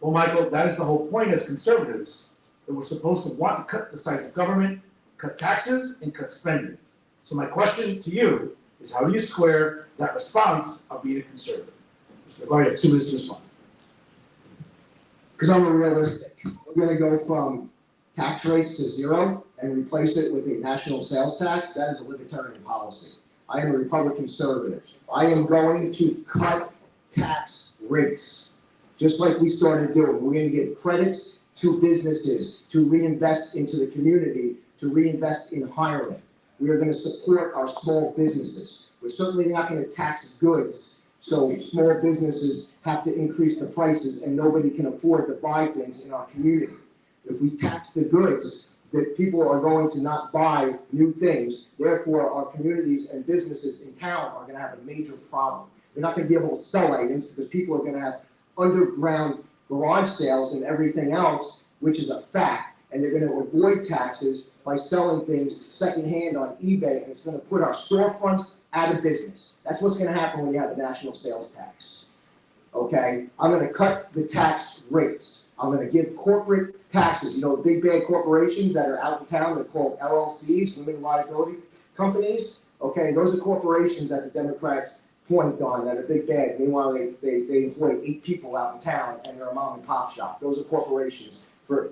Well, Michael, that is the whole point as conservatives, that we're supposed to want to cut the size of government, cut taxes, and cut spending. So my question to you is, how do you square that response of being a conservative? Mr. McGuire, you have 2 minutes to respond. Because I'm a realistic. We're gonna go from tax rates to zero and replace it with a national sales tax. That is a libertarian policy. I am a Republican conservative. I am going to cut tax rates, just like we started doing. We're gonna give credits to businesses to reinvest into the community, to reinvest in hiring. We are gonna support our small businesses. We're certainly not gonna tax goods, so small businesses have to increase the prices and nobody can afford to buy things in our community. If we tax the goods, that people are going to not buy new things, therefore our communities and businesses in town are gonna have a major problem. They're not gonna be able to sell items because people are gonna have underground garage sales and everything else, which is a fact, and they're gonna avoid taxes by selling things secondhand on eBay, and it's gonna put our storefronts out of business. That's what's gonna happen when you have a national sales tax. okay? I'm gonna cut the tax rates. I'm gonna give corporate taxes, you know, big bad corporations that are out in town, they're called LLCs, limited liability companies, okay? Those are corporations that the Democrats point on that are big bad. Meanwhile, they employ 8 people out in town and they're a mom and pop shop. Those are corporations for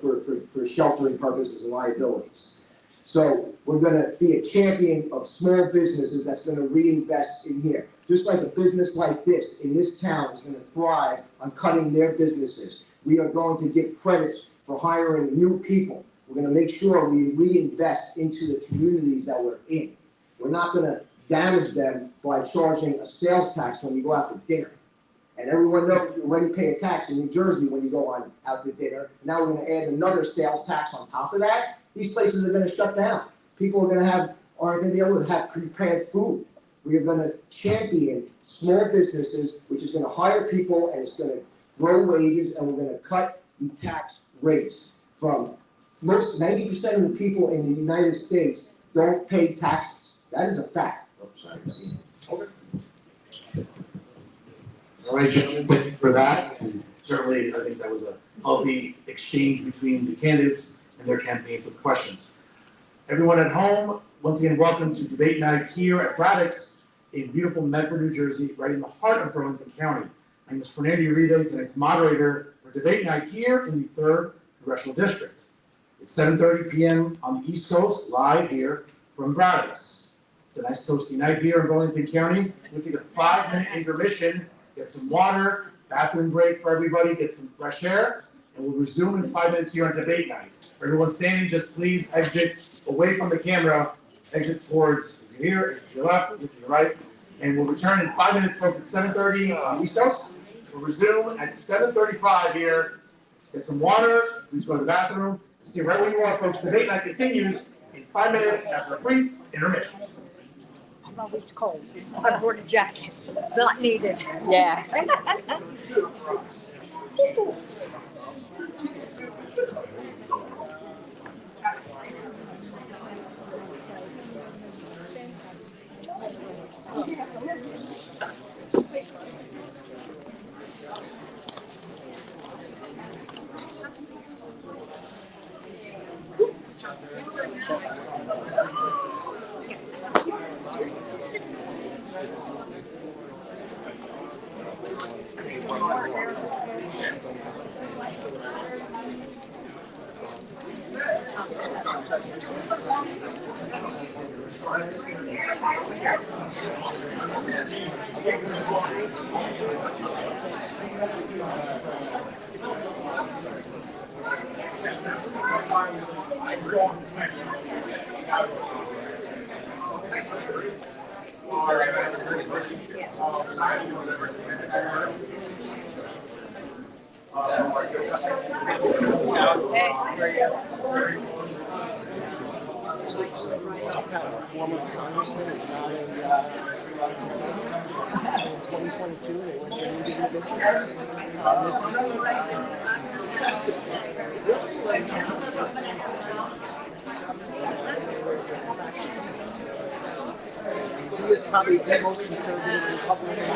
sheltering purposes and liabilities. So we're gonna be a champion of small businesses that's gonna reinvest in here. Just like a business like this in this town is gonna thrive on cutting their businesses. We are going to give credits for hiring new people. We're gonna make sure we reinvest into the communities that we're in. We're not gonna damage them by charging a sales tax when you go out to dinner. And everyone knows you already pay a tax in New Jersey when you go out to dinner. Now we're gonna add another sales tax on top of that. These places are gonna shut down. People aren't gonna be able to have prepared food. We are gonna champion small businesses, which is gonna hire people and it's gonna grow wages, and we're gonna cut the tax rates from 90% of the people in the United States don't pay taxes. That is a fact. Oh, sorry, All right, gentlemen, thank you for that. And certainly, I think that was a healthy exchange between the candidates and their campaigns with questions. Everyone at home, once again, welcome to debate night here at Braddock's in beautiful Medford, New Jersey, right in the heart of Burlington County. My name is Fernando Uribe, tonight's moderator for debate night here in the 3rd Congressional District. It's 7:30 p.m. on the East Coast, live here from Braddock's. It's a nice toasty night here in Burlington County. We'll take a 5-minute intermission, get some water, bathroom break for everybody, get some fresh air, and we'll resume in 5 minutes here on debate night. For everyone standing, just please exit away from the camera, exit towards here, exit to your left, exit to your right, and we'll return in 5 minutes from 7:30 on the East Coast. We'll resume at 7:35 here. Get some water, please go to the bathroom. Stay right where you are, folks. Debate night continues in 5 minutes after a brief intermission. I'm always cold. I brought a jacket. Not needed. Yeah. Former congressman is not in 2022, they went to New Jersey district. He is probably the most conservative Republican.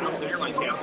I was an airline captain.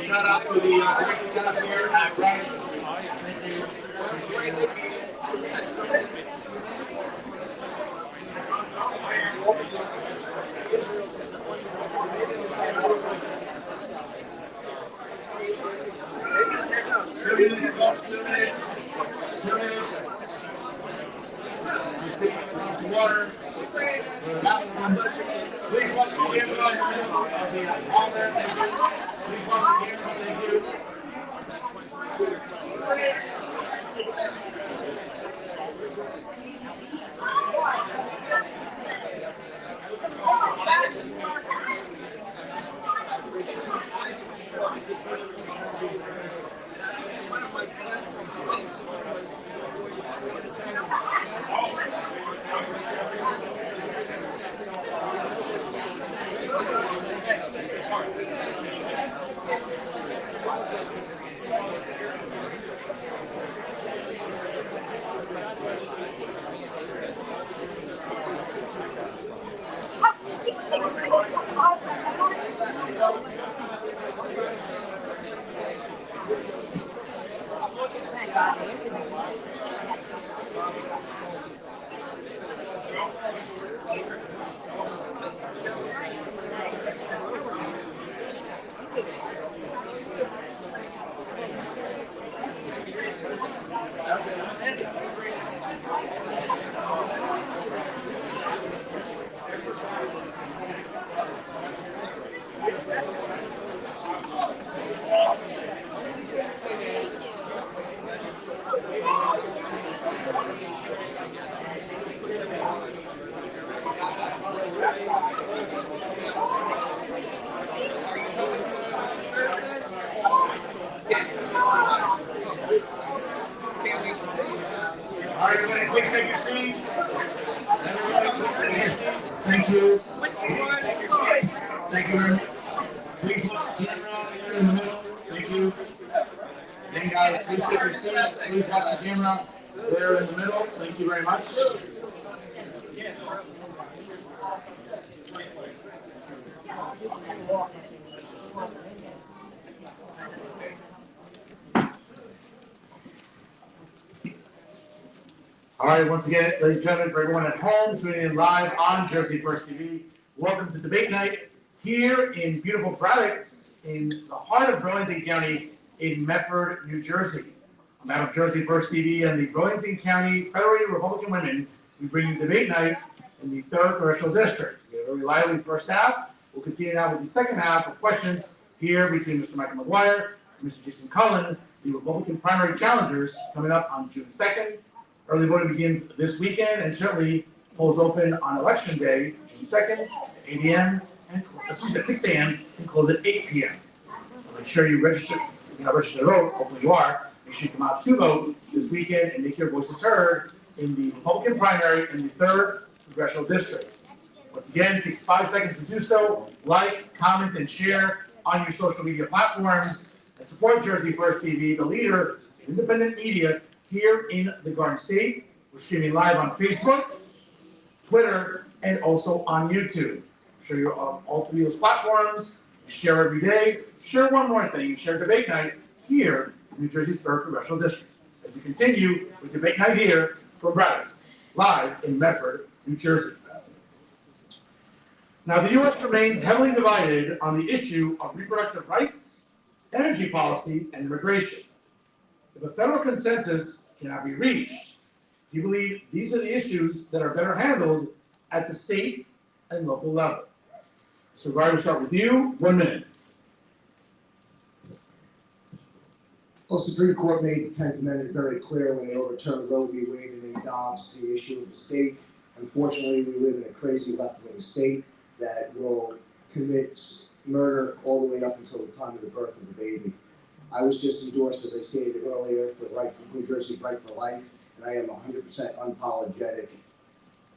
Shout out to the great staff here at Braddock. Thank you. Appreciate it. Water. Please watch the camera of the honor. Please watch the camera. Thank you. camera here in the middle. Thank you. Again, guys, please take your seats. Please watch the camera there in the middle. Thank you very much. All right, once again, ladies and gentlemen, for everyone at home tuning in live on Jersey First TV, welcome to debate night here in beautiful Braddock, in the heart of Burlington County in Medford, New Jersey. On behalf of Jersey First TV and the Burlington County Federated Republican Women, we bring you debate night in the 3rd Congressional District. We have a very lively first half. We'll continue now with the second half of questions here between Mr. Michael McGuire and Mr. Jason Cullen, the Republican primary challengers, coming up on June 2nd. Early voting begins this weekend and certainly polls open on Election Day, June 2nd, at 8 a.m. and 6 a.m. and close at 8 p.m. Make sure you register. If you're not registered to vote, hopefully you are. Make sure you come out to vote this weekend and make your voices heard in the Republican primary in the 3rd Congressional District. Once again, it takes 5 seconds to do so. Like, comment, and share on your social media platforms and support Jersey First TV, the leader in independent media here in the Garden State. We're streaming live on Facebook, Twitter, and also on YouTube. I'm sure you're on all 3 of those platforms. You share every day. Share one more thing. You share debate night here in New Jersey's 3rd Congressional District. As we continue with debate night here from Braddock, live in Medford, New Jersey. Now, the U.S. remains heavily divided on the issue of reproductive rights, energy policy, and immigration. If a federal consensus cannot be reached, do you believe these are the issues that are better handled at the state and local level? So, Ryan, we'll start with you. 1 minute. Well, the Supreme Court made the 10th Amendment very clear when they overturned Roe v. Wade and made Dobbs the issue of the state. Unfortunately, we live in a crazy left-wing state that will commit murder all the way up until the time of the birth of the baby. I was just endorsed, as I stated earlier, for the right for New Jersey's right for life, and I am 100% unapologetic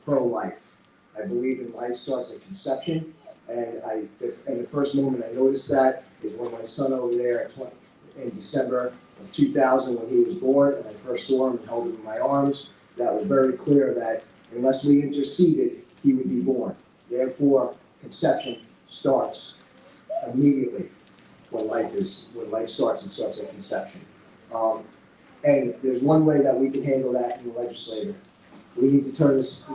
pro-life. I believe in life starts at conception, and the first moment I noticed that is when my son over there in December of 2000, when he was born, and I first saw him and held him in my arms. That was very clear that unless we interceded, he would be born. Therefore, conception starts immediately. When life starts, it starts at conception. And there's one way that we can handle that in the legislature. We need to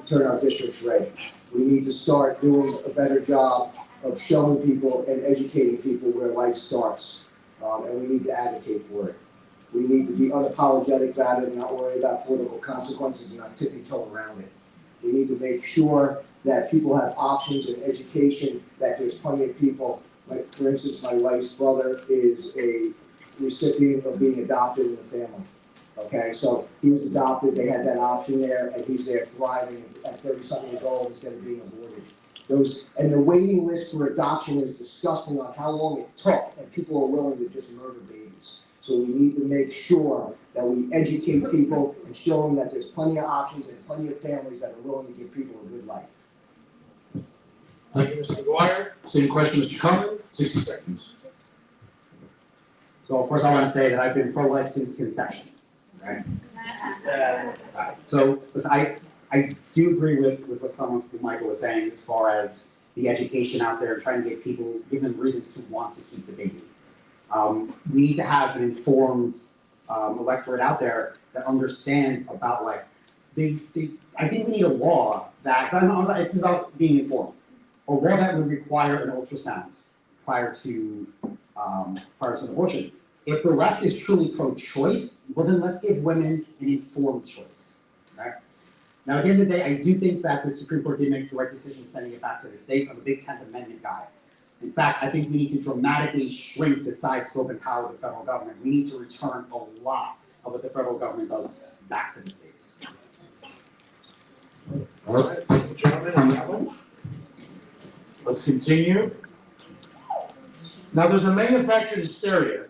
turn our districts red. We need to start doing a better job of showing people and educating people where life starts. And we need to advocate for it. We need to be unapologetic about it and not worry about political consequences and not tippy-toe around it. We need to make sure that people have options in education, that there's plenty of people. Like, for instance, my wife's brother is a recipient of being adopted in the family. Okay, so he was adopted, they had that option there, and he's there thriving at 30-something years old instead of being aborted. And the waiting list for adoption is disgusting on how long it took, and people are willing to just murder babies. So we need to make sure that we educate people and show them that there's plenty of options and plenty of families that are willing to give people a good life. Thank you, Mr. McGuire. Same question, Mr. Cullen. 60 seconds. So first I want to say that I've been pro-life since conception, right? So listen, I do agree with what Michael was saying as far as the education out there, trying to give them reasons to want to keep the baby. We need to have an informed electorate out there that understands about life. I think we need a law it's about being informed. A law that would require an ultrasound prior to an abortion. If the left is truly pro-choice, well then let's give women an informed choice. Right? Now, at the end of the day, I do think that the Supreme Court did make the right decision sending it back to the states. I'm a big 10th Amendment guy. In fact, I think we need to dramatically shrink the size, scope, and power of the federal government. We need to return a lot of what the federal government does back to the states. All right, thank you, gentlemen, on that one. Let's continue. Now, there's a manufactured hysteria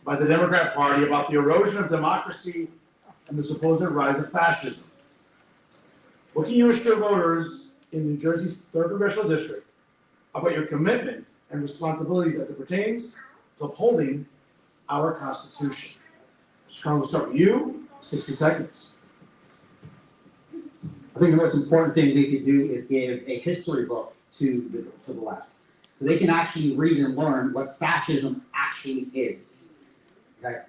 by the Democrat Party about the erosion of democracy and the supposed rise of fascism. What can you assure voters in New Jersey's 3rd Congressional District about your commitment and responsibilities as it pertains to upholding our Constitution. Mr. Cullen, we'll start with you, 60 seconds. I think the most important thing they could do is give a history book to the left. So they can actually read and learn what fascism actually is. Okay?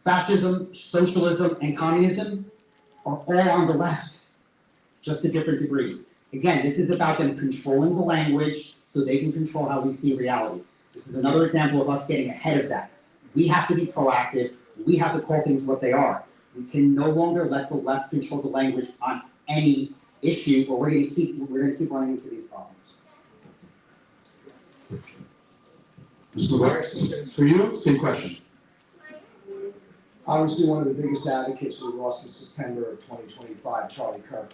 Fascism, socialism, and communism are all on the left, just to different degrees. Again, this is about them controlling the language so they can control how we see reality. This is another example of us getting ahead of that. We have to be proactive. We have to call things what they are. We can no longer let the left control the language on any issue, or we're going to keep running into these problems. Mr. McGuire, for you, same question. Obviously, one of the biggest advocates we lost in September of 2025, Charlie Kirk.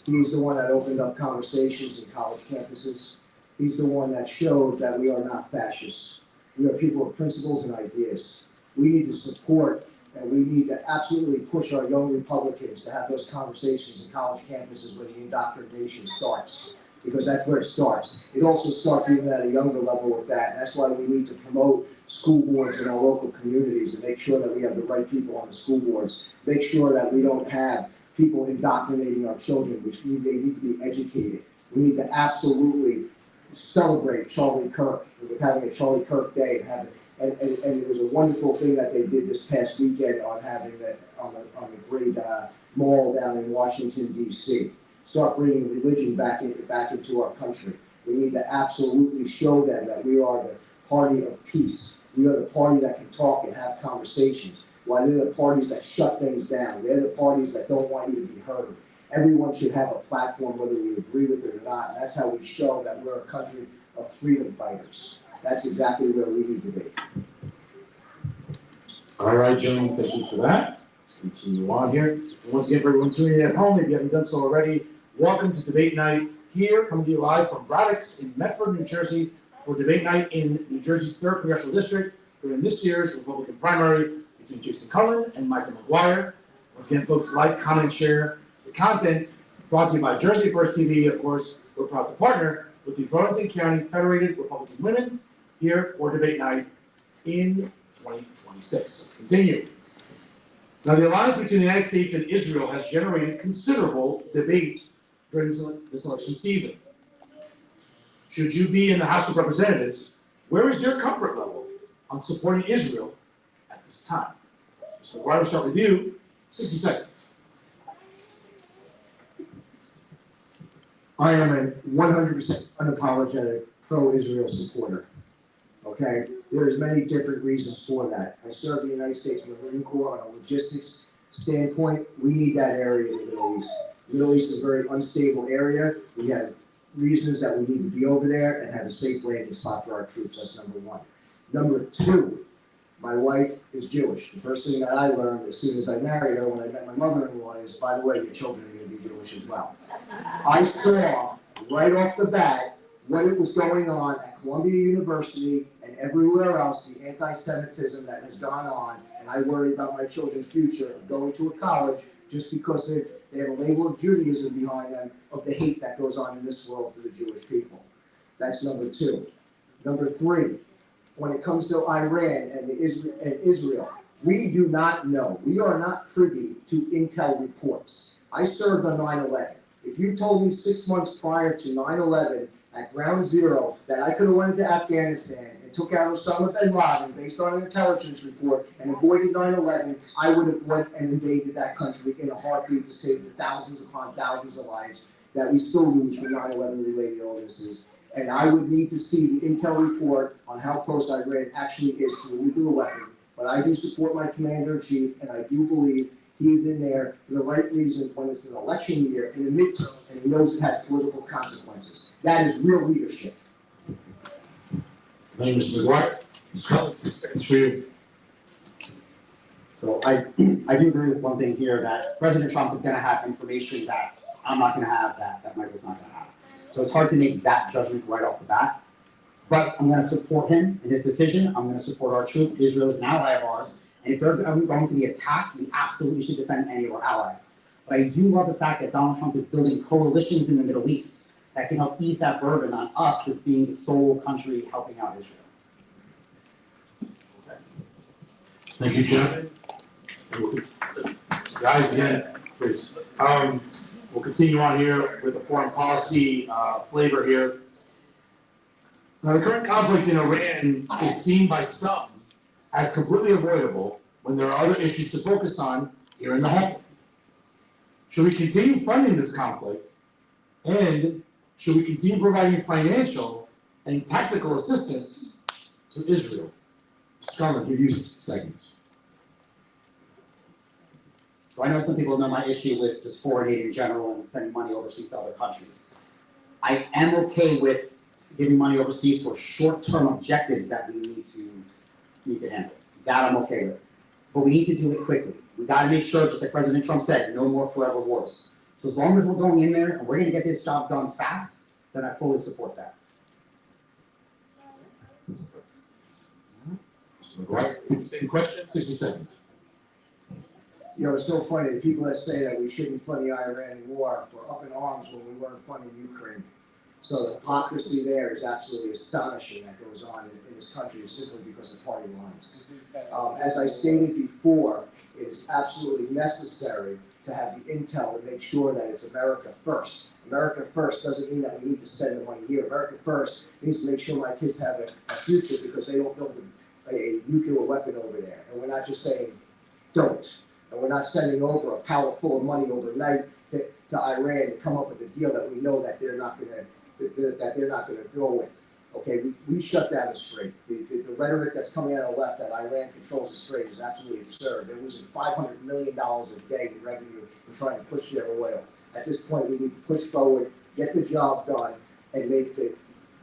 He's the one that opened up conversations in college campuses. He's the one that showed that we are not fascists. We are people of principles and ideas. We need to support and we need to absolutely push our young Republicans to have those conversations in college campuses where the indoctrination starts, because that's where it starts. It also starts even at a younger level with that. And that's why we need to promote school boards in our local communities and make sure that we have the right people on the school boards. Make sure that we don't have people indoctrinating our children, which they need to be educated. We need to absolutely celebrate Charlie Kirk with having a Charlie Kirk Day and it was a wonderful thing that they did this past weekend on having that on the great mall down in Washington, D.C. Start bringing religion back into our country. We need to absolutely show them that we are the party of peace. We are the party that can talk and have conversations, while they're the parties that shut things down. They're the parties that don't want you to be heard. Everyone should have a platform, whether we agree with it or not. And that's how we show that we're a country of freedom fighters. That's exactly where we need to be. All right, gentlemen, thank you for that. Let's continue on here. And once again, for everyone tuning in at home, if you haven't done so already, welcome to Debate Night here, coming to you live from Braddock's in Medford, New Jersey, for Debate Night in New Jersey's 3rd Congressional District during this year's Republican primary between Jason Cullen and Michael McGuire. Once again, folks, like, comment, share the content brought to you by Jersey First TV. Of course, we're proud to partner with the Burlington County Federated Republican Women here for Debate Night in 2026. Let's continue. Now, the alliance between the United States and Israel has generated considerable debate during this election season. Should you be in the House of Representatives, where is your comfort level on supporting Israel at this time? So, McGuire, we'll start with you. 60 seconds. I am a 100% unapologetic pro-Israel supporter. Okay, there's many different reasons for that. I served in the United States Marine Corps on a logistics standpoint. We need that area in the Middle East. The Middle East is a very unstable area. We have reasons that we need to be over there and have a safe landing spot for our troops. That's number one. Number two, my wife is Jewish. The first thing that I learned as soon as I married her, when I met my mother-in-law, is, by the way, your children are going to be Jewish as well. I saw right off the bat what it was going on at Columbia University and everywhere else, the anti-Semitism that has gone on, and I worry about my children's future of going to a college just because they have a label of Judaism behind them, of the hate that goes on in this world for the Jewish people. That's number two. Number three, when it comes to Iran and Israel, we do not know. We are not privy to intel reports. I served on 9/11. If you told me 6 months prior to 9/11 at Ground Zero that I could have went to Afghanistan and took out Osama bin Laden based on an intelligence report and avoided 9/11, I would have went and invaded that country in a heartbeat to save the thousands upon thousands of lives that we still lose from 9/11 related illnesses. And I would need to see the intel report on how close Iran actually is to a nuclear weapon. But I do support my commander-in-chief, and I do believe he's in there for the right reasons when it's an election year, in the midterm, and he knows it has political consequences. That is real leadership. Thank you, Mr. McGuire. Mr. Cullen, 60 seconds for you. So I do agree with one thing here, that President Trump is going to have information that I'm not going to have, that Michael's not going to have. So it's hard to make that judgment right off the bat. But I'm going to support him in his decision. I'm going to support our troops. Israel is an ally of ours. And if they're going to be attacked, we absolutely should defend any of our allies. But I do love the fact that Donald Trump is building coalitions in the Middle East. that can help ease that burden on us as being the sole country helping out Israel. Thank you, gentlemen. Guys, again, please. We'll continue on here with the foreign policy flavor here. Now, the current conflict in Iran is seen by some as completely avoidable when there are other issues to focus on here in the home. Should we continue funding this conflict? And should we continue providing financial and tactical assistance to Israel? Mr. Cullen, give you seconds. So I know some people know my issue with just foreign aid in general and sending money overseas to other countries. I am okay with giving money overseas for short-term objectives that we need to handle. That I'm okay with. But we need to do it quickly. We gotta make sure, just like President Trump said, no more forever wars. So as long as we're going in there and we're gonna get this job done fast, then I fully support that. Mr. McGuire, same question, 60 seconds. You know, it's so funny, the people that say that we shouldn't fund the Iran war were up in arms when we weren't funding Ukraine. So the hypocrisy there is absolutely astonishing that goes on in this country simply because of party lines. As I stated before, it is absolutely necessary to have the intel to make sure that it's America first. America first doesn't mean that we need to spend the money here. America first means to make sure my kids have a future because they don't build a nuclear weapon over there. And we're not just saying don't. And we're not sending over a pallet full of money overnight to Iran to come up with a deal that we know that they're not going to go with. Okay, we shut down the strait. The rhetoric that's coming out of the left that Iran controls the strait is absolutely absurd. They're losing $500 million a day in revenue in trying to push their oil. At this point, we need to push forward, get the job done, and make the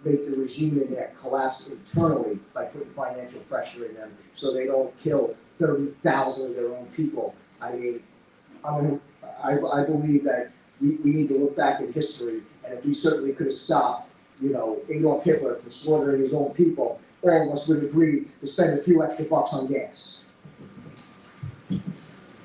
regime in there collapse internally by putting financial pressure in them so they don't kill 30,000 of their own people. I mean, I believe that we need to look back in history, and if we certainly could have stopped, you know, Adolf Hitler from slaughtering his own people, all of us would agree to spend a few extra bucks on gas.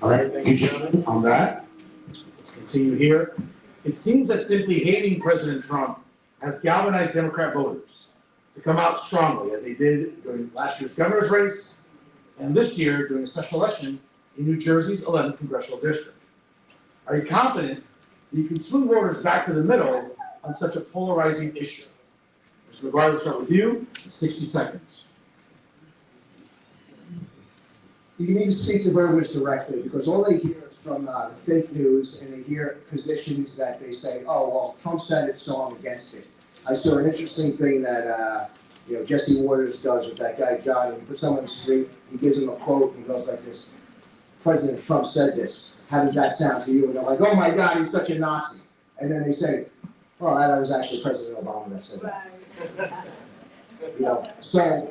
All right, thank you, gentlemen, on that. Let's continue here. It seems that simply hating President Trump has galvanized Democrat voters to come out strongly, as they did during last year's governor's race and this year during a special election in New Jersey's 11th congressional district. Are you confident that you can swing voters back to the middle on such a polarizing issue? Mr. McGuire, we'll start with you in 60 seconds. You need to speak to voters directly because all they hear is from the fake news, and they hear positions that they say, oh, well, Trump said it, so I'm against it. I saw an interesting thing that Jesse Waters does with that guy, John. He puts someone on the street, he gives him a quote, and he goes like this: President Trump said this. How does that sound to you? And they're like, oh my God, he's such a Nazi. And then they say, oh, that was actually President Obama that said that. You know, so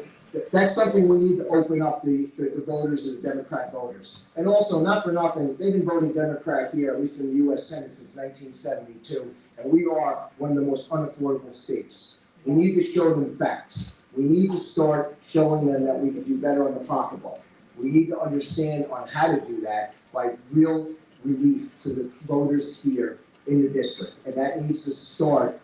that's something we need to open up the voters and the Democrat voters. And also, not for nothing, they've been voting Democrat here, at least in the U.S. Senate, since 1972. And we are one of the most unaffordable states. We need to show them facts. We need to start showing them that we can do better on the pocketbook. We need to understand on how to do that by real relief to the voters here in the district. And that needs to start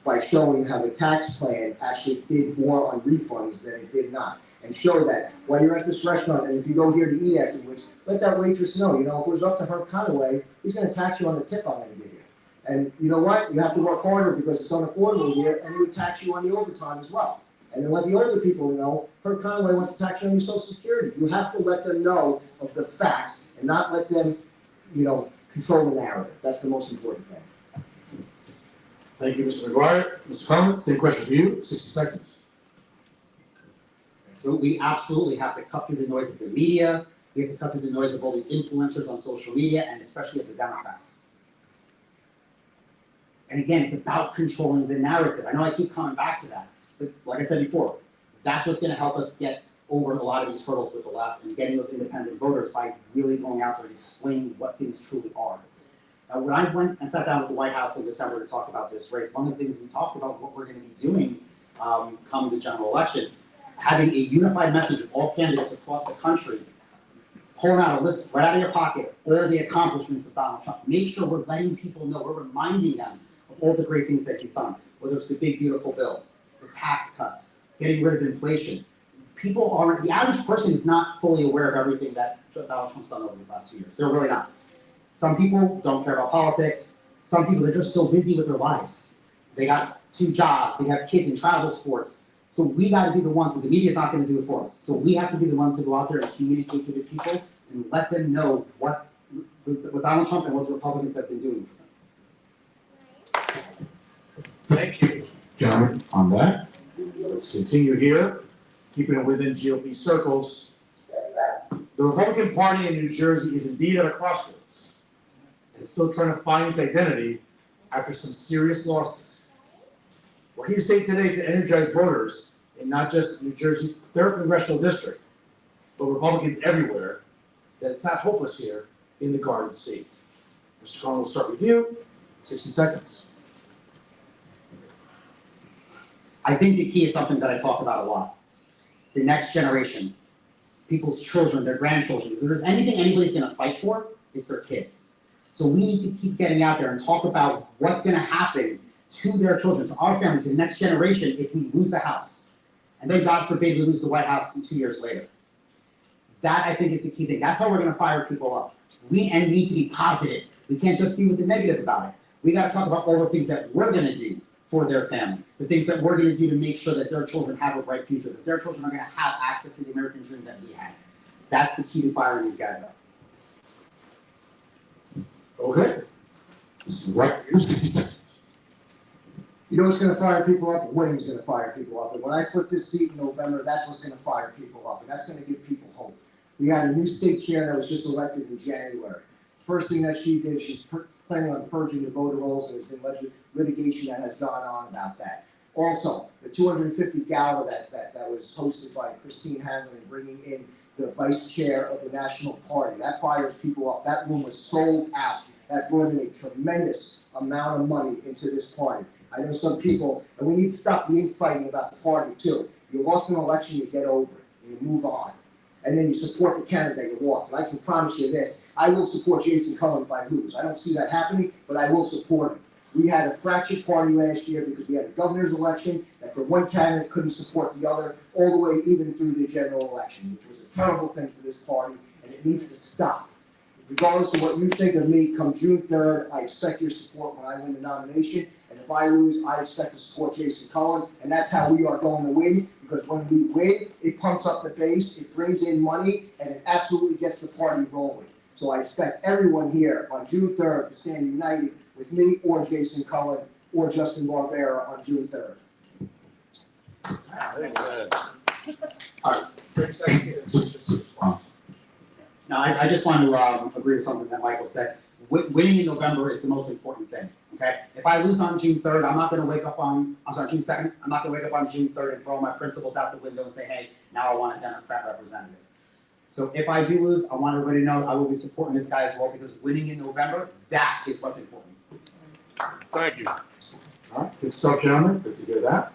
by showing how the tax plan actually did more on refunds than it did not. And show that while you're at this restaurant, and if you go here to eat afterwards, let that waitress know, you know, if it was up to Herb Conaway, he's gonna tax you on the tip I'm gonna give you. And you know what? You have to work harder because it's unaffordable here, and he would tax you on the overtime as well. And then let the older people know, Herb Conaway wants to tax you on your Social Security. You have to let them know of the facts and not let them, you know, control the narrative. That's the most important thing. Thank you, Mr. McGuire. Mr. Cullen, same question for you, 60 seconds. So we absolutely have to cut through the noise of the media. We have to cut through the noise of all these influencers on social media, and especially of the Democrats. And again, it's about controlling the narrative. I know I keep coming back to that, but like I said before, that's what's going to help us get over a lot of these hurdles with the left and getting those independent voters by really going out there and explaining what things truly are. Now, when I went and sat down with the White House in December to talk about this race, one of the things we talked about what we're going to be doing come the general election, having a unified message of all candidates across the country, pulling out a list right out of your pocket, all the accomplishments of Donald Trump. Make sure we're letting people know, we're reminding them of all the great things that he's done, whether it's the big beautiful bill, the tax cuts, getting rid of inflation. People aren't, the average person is not fully aware of everything that Donald Trump's done over these last 2 years. They're really not. Some people don't care about politics. Some people, they're just so busy with their lives. They got 2 jobs, they have kids in travel sports. So we gotta be the ones, the media's not gonna do it for us. So we have to be the ones to go out there and communicate to the people and let them know what Donald Trump and what the Republicans have been doing for them. Thank you, gentlemen, on that. Let's continue here, keeping it within GOP circles. The Republican Party in New Jersey is indeed at a crossroads. It's still trying to find its identity after some serious losses. We're here today to energize voters in not just New Jersey's 3rd congressional district, but Republicans everywhere, that it's not hopeless here in the Garden State. Mr. Cullen, we'll start with you. 60 seconds. I think the key is something that I talk about a lot. The next generation, people's children, their grandchildren. If there's anything anybody's gonna fight for, it's their kids. So we need to keep getting out there and talk about what's gonna happen to their children, to our family, to the next generation if we lose the House. And then God forbid we lose the White House 2 years later. That I think is the key thing. That's how we're gonna fire people up. We need to be positive. We can't just be with the negative about it. We gotta talk about all the things that we're gonna do for their family, the things that we're gonna do to make sure that their children have a bright future, that their children are gonna have access to the American dream that we had. That's the key to firing these guys up. Okay. This is right for you, 60 seconds. You know what's gonna fire people up? Winning's gonna fire people up. And when I flip this seat in November, that's what's gonna fire people up, and that's gonna give people hope. We had a new state chair that was just elected in January. First thing that she did, she's planning on purging the voter rolls, and there's been litigation that has gone on about that. Also, the 250 gala that was hosted by Christine Hanlon and bringing in the vice chair of the National Party, that fires people up. That room was sold out. That brought in a tremendous amount of money into this party. I know some people, and we need to stop the infighting about the party too. You lost an election, you get over it, and you move on. And then you support the candidate you lost. And I can promise you this, I will support Jason Cullen if I lose. I don't see that happening, but I will support him. We had a fractured party last year because we had a governor's election that the one candidate couldn't support the other, all the way even through the general election, which was a terrible thing for this party, and it needs to stop. Regardless of what you think of me, come June 3rd, I expect your support when I win the nomination. And if I lose, I expect to support Jason Cullen. And that's how we are going to win, because when we win, it pumps up the base, it brings in money, and it absolutely gets the party rolling. So I expect everyone here on June 3rd to stand united with me or Jason Cullen or Justin Barbera on June 3rd. All right, 30 seconds. Now, I just want to agree with something that Michael said. Winning in November is the most important thing, okay? If I lose on June 3rd, I'm not gonna wake up on, June 2nd, I'm not gonna wake up on June 3rd and throw my principles out the window and say, hey, now I want a Democrat representative. So if I do lose, I want everybody to know I will be supporting this guy as well, because winning in November, that is what's important. Thank you. All right, good stuff, gentlemen, good to hear that.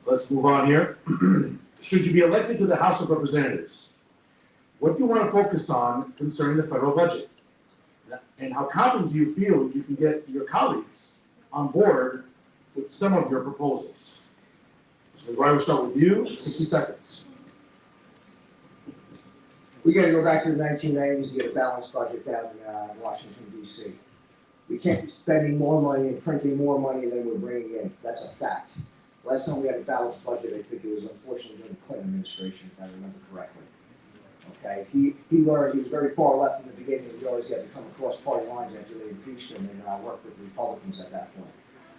Let's move on here. Should you be elected to the House of Representatives, what do you want to focus on concerning the federal budget? And how confident do you feel you can get your colleagues on board with some of your proposals? So McGuire, we'll start with you, 60 seconds. We gotta go back to the 1990s to get a balanced budget down in Washington, D.C. We can't be spending more money and printing more money than we're bringing in. That's a fact. Last time we had a balanced budget, I think it was unfortunately during the Clinton administration, if I remember correctly. Okay, he learned, he was very far left in the beginning, and realized he had to come across party lines after they impeached him and work with the Republicans at that point.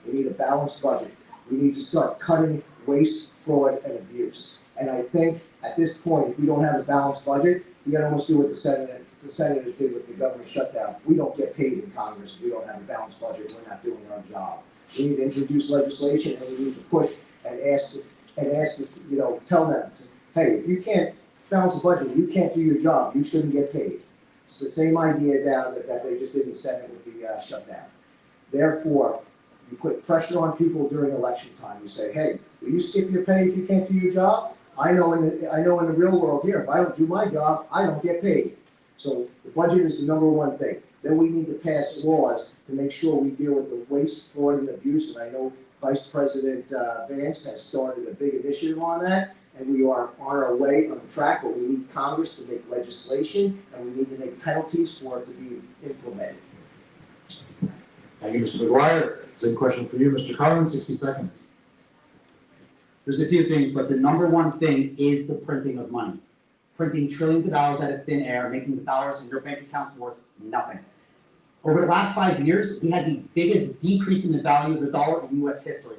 We need a balanced budget. We need to start cutting waste, fraud, and abuse. And I think at this point, if we don't have a balanced budget, we gotta almost do what the senators did with the government shutdown. We don't get paid in Congress if we don't have a balanced budget. We're not doing our job. We need to introduce legislation, and we need to push and ask, tell them, hey, if you can't balance the budget, you can't do your job, you shouldn't get paid. It's the same idea down that they just did in the Senate with the shutdown. Therefore, you put pressure on people during election time. You say, hey, will you skip your pay if you can't do your job? I know in the real world here, if I don't do my job, I don't get paid. So the budget is the number one thing. then we need to pass laws to make sure we deal with the waste, fraud, and abuse. And I know Vice President Vance has started a big initiative on that, and we are on our way, on track, but we need Congress to make legislation, and we need to make penalties for it to be implemented. Thank you, Mr. McGuire. Same question for you, Mr. Cullen, 60 seconds. There's a few things, but the number one thing is the printing of money. Printing trillions of dollars out of thin air, making the dollars in your bank accounts worth nothing. Over the last 5 years, we had the biggest decrease in the value of the dollar in US history.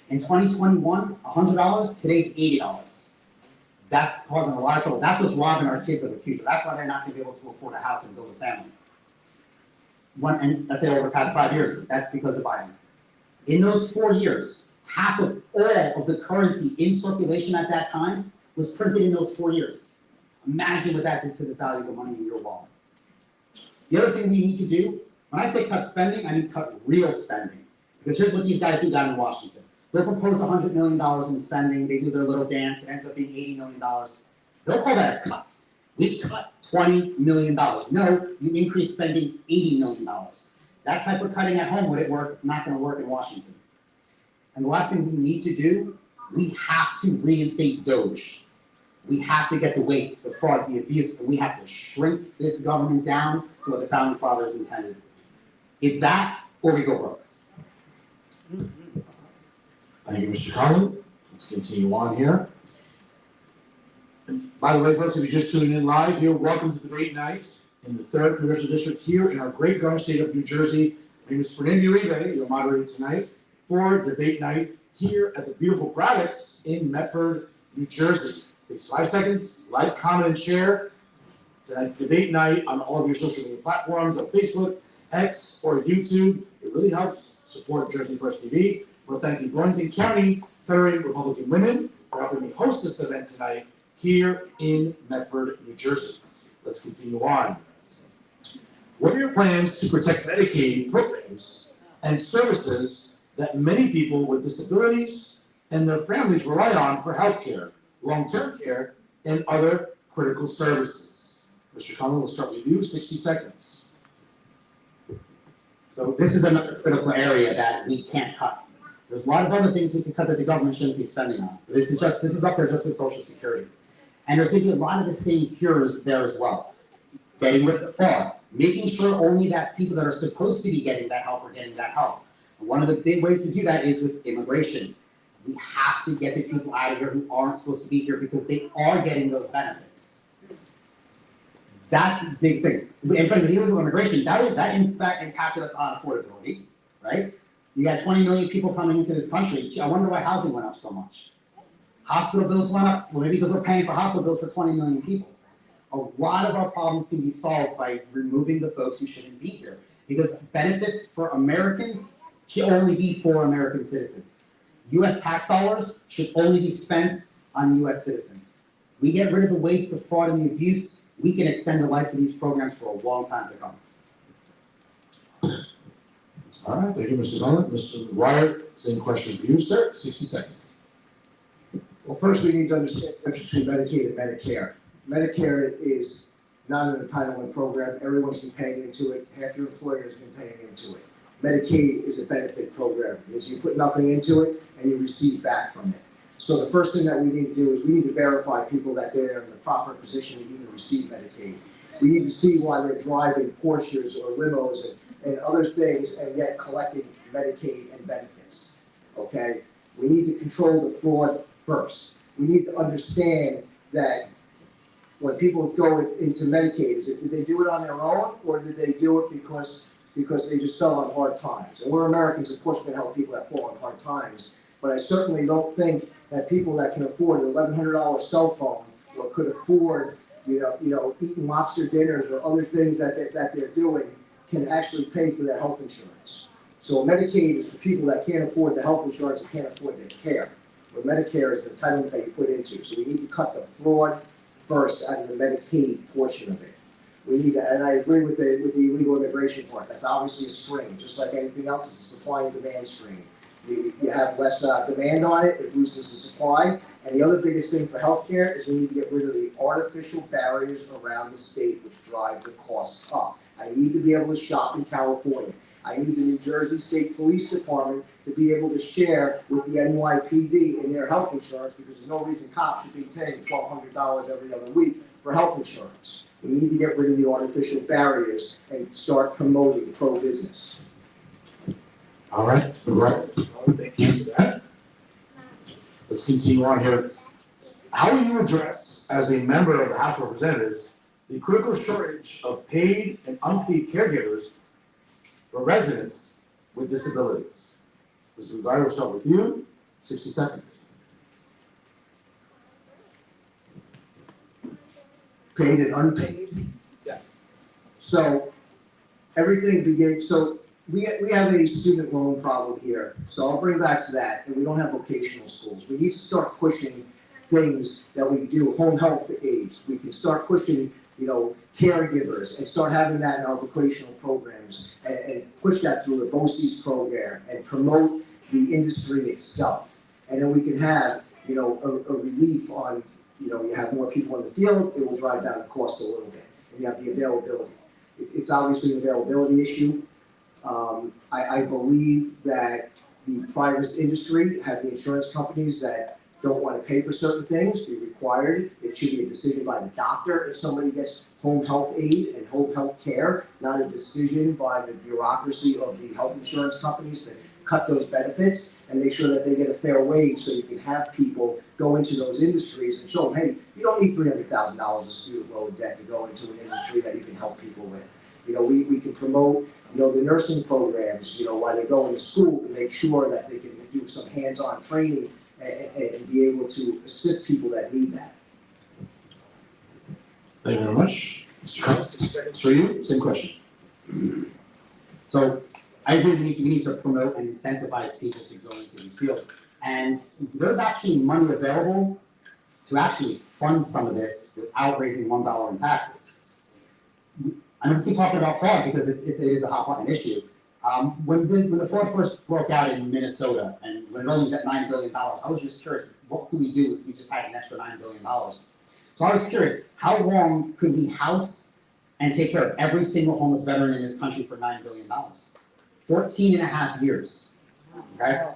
In 2021, $100, today's $80. That's causing a lot of trouble. That's what's robbing our kids of the future. That's why they're not gonna be able to afford a house and build a family. And let's say over the past 5 years, that's because of Biden. In those 4 years, half of all of the currency in circulation at that time was printed in those 4 years. Imagine what that did to the value of the money in your wallet. The other thing we need to do, when I say cut spending, I mean cut real spending. Because here's what these guys do down in Washington. They'll propose $100 million in spending, they do their little dance, it ends up being $80 million. They'll call that a cut. We cut $20 million. No, you increase spending $80 million. That type of cutting at home, would it work? It's not gonna work in Washington. And the last thing we need to do, we have to reinstate Doge. We have to get the waste, the fraud, the abuse, and we have to shrink this government down to what the founding fathers intended. It's that, or we go broke. Thank you, Mr. Cullen. Let's continue on here. By the way, folks, if you're just tuning in live here, welcome to Debate Night in the 3rd Congressional District here in our great government state of New Jersey. My name is Fernando Uribe, your moderator tonight for Debate Night here at the beautiful Braddocks in Medford, New Jersey. Takes 5 seconds, like, comment, and share tonight's Debate Night on all of your social media platforms on Facebook, X, or YouTube. It really helps support Jersey First TV. We'll thank the Burlington County Federated Republican Women for helping me host this event tonight here in Medford, New Jersey. Let's continue on. What are your plans to protect Medicaid programs and services that many people with disabilities and their families rely on for health care, long-term care, and other critical services? Mr. Cullen, we'll start with you, 60 seconds. So this is another critical area that we can't cut. There's a lot of other things we can cut that the government shouldn't be spending on. This is up there just with Social Security. And there's going to be a lot of the same cures there as well. Getting rid of the fraud, making sure only that people that are supposed to be getting that help are getting that help. And one of the big ways to do that is with immigration. We have to get the people out of here who aren't supposed to be here because they are getting those benefits. That's the big thing. In fact, with illegal immigration, that in fact impacted us on affordability, right? You got 20 million people coming into this country. I wonder why housing went up so much. Hospital bills went up, well, maybe because we're paying for hospital bills for 20 million people. A lot of our problems can be solved by removing the folks who shouldn't be here. Because benefits for Americans should only be for American citizens. US tax dollars should only be spent on US citizens. We get rid of the waste, the fraud, and the abuse, we can extend the life of these programs for a long time to come. All right, thank you, Mr. Cullen. Mr. McGuire, same question for you, sir, 60 seconds. Well, first we need to understand the difference between Medicaid and Medicare. Medicare is not an entitlement program. Everyone's been paying into it. Half your employer has been paying into it. Medicaid is a benefit program. Because you put nothing into it and you receive back from it. So the first thing that we need to do is we need to verify people that they're in the proper position to even receive Medicaid. We need to see why they're driving Porsches or limos and other things and yet collecting Medicaid and benefits, okay? We need to control the fraud first. We need to understand that when people go into Medicaid, did they do it on their own or did they do it because they just fell on hard times? And we're Americans, of course, we help people that fall on hard times, but I certainly don't think that people that can afford an $1,100 cell phone or could afford, eating lobster dinners or other things that they're doing can actually pay for their health insurance. So Medicaid is for people that can't afford the health insurance and can't afford their care. But Medicare is the entitlement that you put into. So we need to cut the fraud first out of the Medicaid portion of it. We need to, and I agree with the illegal immigration part. That's obviously a strain, just like anything else, it's a supply and demand strain. You have less demand on it, it boosts the supply. And the other biggest thing for healthcare is we need to get rid of the artificial barriers around the state which drive the costs up. I need to be able to shop in California. I need the New Jersey State Police Department to be able to share with the NYPD in their health insurance, because there's no reason cops should be paying $1,200 every other week for health insurance. We need to get rid of the artificial barriers and start promoting pro-business. All right, thank you for that. Let's continue on here. How will you address, as a member of the House of Representatives, the critical shortage of paid and unpaid caregivers for residents with disabilities? Mr. McGuire, we'll start with you, 60 seconds. Paid and unpaid? Yes. So everything begins, so we have a student loan problem here. So I'll bring back to that, and we don't have vocational schools. We need to start pushing things that we do, home health aides. We can start pushing, caregivers, and start having that in our vocational programs, and push that through the BOCES program and promote the industry itself. And then we can have, a relief on, you have more people in the field, it will drive down the cost a little bit. And you have the availability. It's obviously an availability issue. I believe that the private industry have the insurance companies that don't want to pay for certain things, be required. It should be a decision by the doctor if somebody gets home health aid and home health care, not a decision by the bureaucracy of the health insurance companies to cut those benefits and make sure that they get a fair wage, so you can have people go into those industries and show them, hey, you don't need $300,000 of student loan debt to go into an industry that you can help people with. We can promote, the nursing programs, while they go into school, to make sure that they can do some hands-on training and be able to assist people that need that. Thank you very much. Mr. Cullen, 60 seconds for you, same question. So I agree, we need to promote and incentivize people to go into the field. And there's actually money available to actually fund some of this without raising $1 in taxes. I know we keep talking about fraud because it is a hot button issue. When the fraud first broke out in Minnesota, and when it only was at $9 billion, I was just curious, what could we do if we just had an extra $9 billion? So I was curious, how long could we house and take care of every single homeless veteran in this country for $9 billion? 14 and a half years, okay?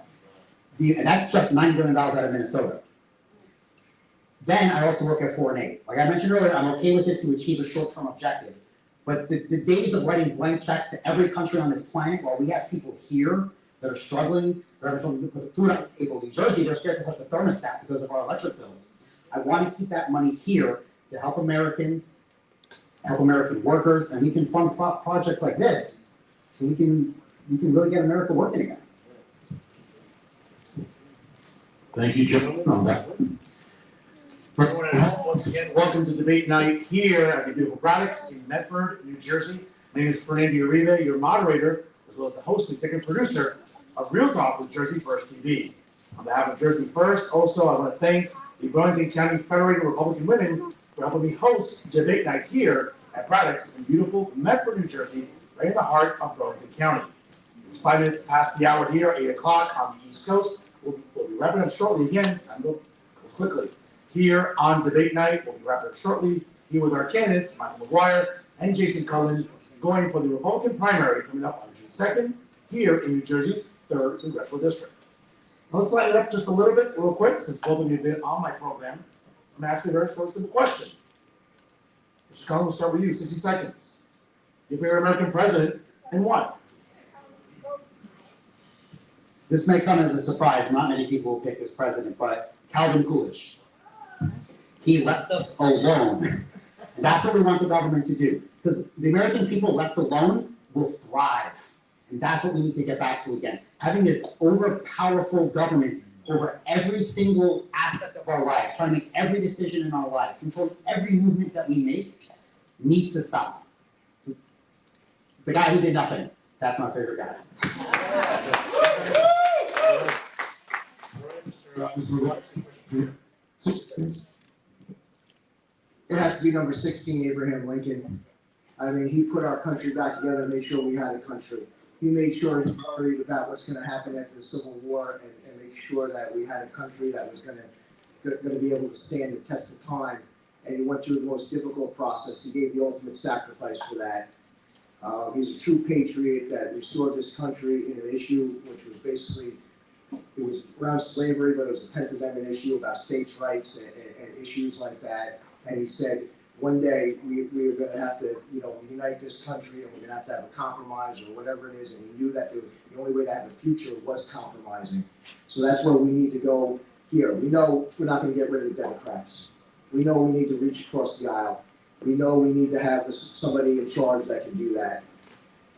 And that's just $9 billion out of Minnesota. Then I also look at foreign aid. Like I mentioned earlier, I'm okay with it to achieve a short-term objective. But the days of writing blank checks to every country on this planet, while we have people here that are struggling, they're having trouble put food on the table. New Jersey, they're scared to put the thermostat because of our electric bills. I want to keep that money here to help Americans, help American workers, and we can fund projects like this, so we can really get America working again. Thank you, gentlemen, on that one. For everyone at home, once again, welcome to debate night here at the beautiful Braddock in Medford, New Jersey. My name is Fernando Uribe, your moderator, as well as the host and executive producer of Real Talk with Jersey First TV. On behalf of Jersey First, also, I want to thank the Burlington County Federated Republican Women for helping me host debate night here at Braddock in beautiful Medford, New Jersey, right in the heart of Burlington County. It's 5 minutes past the hour here, 8 o'clock on the East Coast. We'll be wrapping up shortly again. Time goes quickly. Here on debate night, we'll be wrapping up shortly here with our candidates, Michael McGuire and Jason Cullen, going for the Republican primary coming up on June 2nd here in New Jersey's 3rd Congressional District. Now let's light it up just a little bit, real quick, since both of you have been on my program. I'm asking a very simple question. Mr. Cullen, we'll start with you, 60 seconds. Your favorite American president and why? This may come as a surprise. Not many people will pick this president, but Calvin Coolidge. He left us alone. And that's what we want the government to do. Because the American people left alone will thrive. And that's what we need to get back to again. Having this over-powerful government over every single aspect of our lives, trying to make every decision in our lives, control every movement that we make, needs to stop. So, the guy who did nothing, that's my favorite guy. It has to be number 16, Abraham Lincoln. I mean, he put our country back together and made sure we had a country. He made sure he worried about what's going to happen after the Civil War and make sure that we had a country that was going to be able to stand the test of time. And he went through the most difficult process. He gave the ultimate sacrifice for that. He's a true patriot that restored this country in an issue which was basically, it was around slavery, but it was a 10th Amendment issue about states' rights and issues like that. And he said, one day we are going to have to, unite this country, and we're going to have a compromise or whatever it is. And he knew that the only way to have a future was compromising. So that's where we need to go here. We know we're not going to get rid of the Democrats. We know we need to reach across the aisle. We know we need to have somebody in charge that can do that.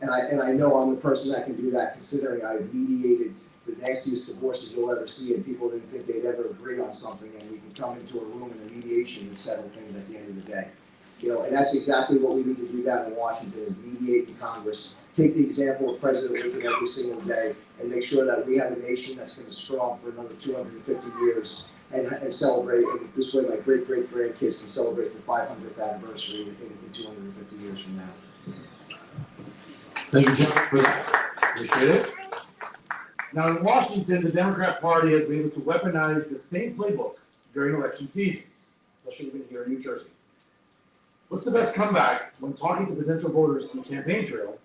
And I know I'm the person that can do that, considering I mediated the nastiest divorces you'll ever see, and people didn't think they'd ever agree on something, and we can come into a room in a mediation and settle things at the end of the day. And that's exactly what we need to do down in Washington, is mediate in Congress. Take the example of President Lincoln every single day, and make sure that we have a nation that's going to be strong for another 250 years, and celebrate. And this way, my great-great-grandkids can celebrate the 500th anniversary in 250 years from now. Thank you, John, for that. Appreciate it. Now, in Washington, the Democrat Party has been able to weaponize the same playbook during election seasons, especially even here in New Jersey. What's the best comeback when talking to potential voters on the campaign trail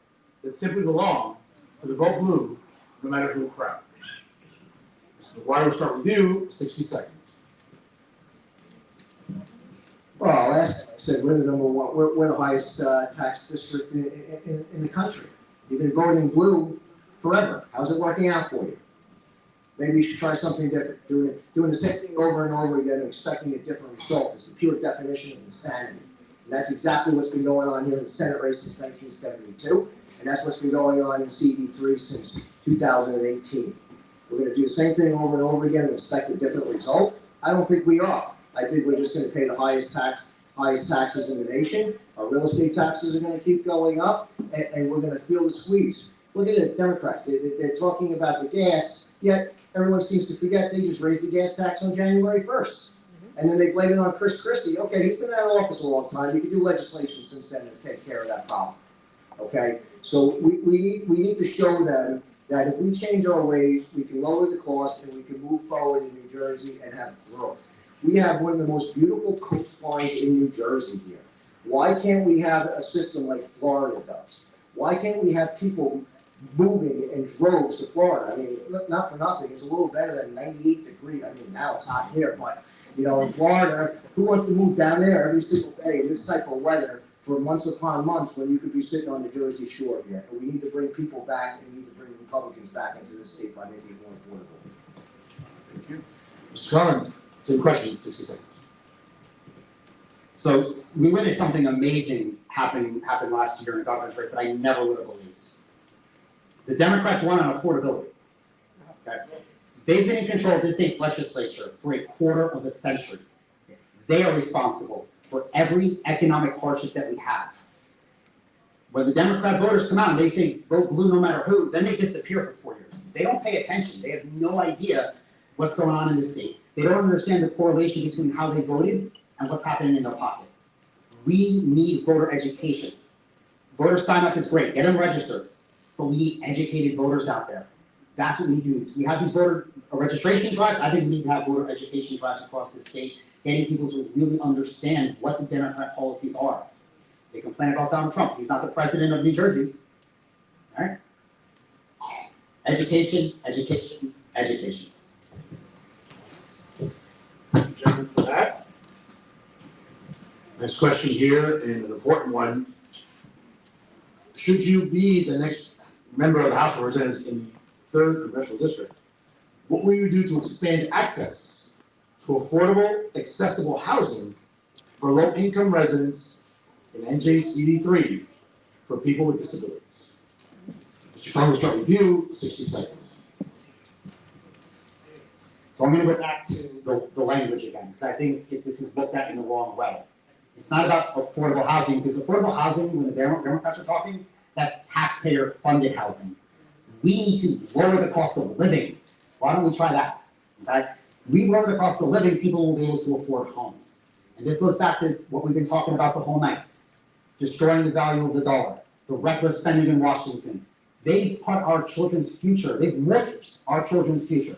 that simply belong to the vote blue, no matter who crowd? Mr. McGuire, we'll start with you, 60 seconds. Well, as I said, we're the number one, we're the highest tax district in the country. You've been voting blue forever. How's it working out for you? Maybe you should try something different. Doing the same thing over and over again and expecting a different result is the pure definition of insanity. And that's exactly what's been going on here in the Senate race since 1972. And that's what's been going on in CD-3 since 2018. We're going to do the same thing over and over again and expect a different result? I don't think we are. I think we're just going to pay the highest taxes in the nation. Our real estate taxes are going to keep going up, and we're going to feel the squeeze. Look at the Democrats. They're talking about the gas, yet everyone seems to forget they just raised the gas tax on January 1st. And then they blame it on Chris Christie. Okay, he's been out of office a long time. You can do legislation since then to take care of that problem. Okay, so we need to show them that if we change our ways, we can lower the cost and we can move forward in New Jersey and have growth. We have one of the most beautiful coastlines in New Jersey here. Why can't we have a system like Florida does? Why can't we have people moving in droves to Florida? I mean, not for nothing, it's a little better than 98 degrees. I mean, now it's hot here, but in Florida, who wants to move down there every single day in this type of weather for months upon months when you could be sitting on the Jersey Shore here? And we need to bring people back, and we need to bring Republicans back into this state by making it more affordable. Thank you. Mr. Cullen, same question, 60 seconds. So we witnessed something amazing happen last year in the governor's race that I never would have believed. The Democrats won on affordability. Okay? They've been in control of this state's legislature for a quarter of a century. They are responsible for every economic hardship that we have. When the Democrat voters come out and they say vote blue no matter who, then they disappear for 4 years. They don't pay attention. They have no idea what's going on in the state. They don't understand the correlation between how they voted and what's happening in their pocket. We need voter education. Voter sign up is great. Get them registered. But we need educated voters out there. That's what we do. We have these voter registration drives. I think we need to have voter education drives across the state, getting people to really understand what the Democrat policies are. They complain about Donald Trump. He's not the president of New Jersey. All right? Education, education, education. Thank you, gentlemen, for that. Next question here, and an important one. Should you be the next member of the House of Representatives in the 3rd Congressional District, what will you do to expand access to affordable, accessible housing for low-income residents in NJCD3 for people with disabilities? Mr. Cullen, we'll start with you, 60 seconds. So I'm going to go back to the language again, because I think if this is looked at in the wrong way. It's not about affordable housing, because affordable housing, when the Democrats are talking, that's taxpayer-funded housing. We need to lower the cost of living. Why don't we try that? Okay? We lower the cost of living, people will be able to afford homes. And this goes back to what we've been talking about the whole night. Destroying the value of the dollar, the reckless spending in Washington. They've put our children's future, they've mortgaged our children's future.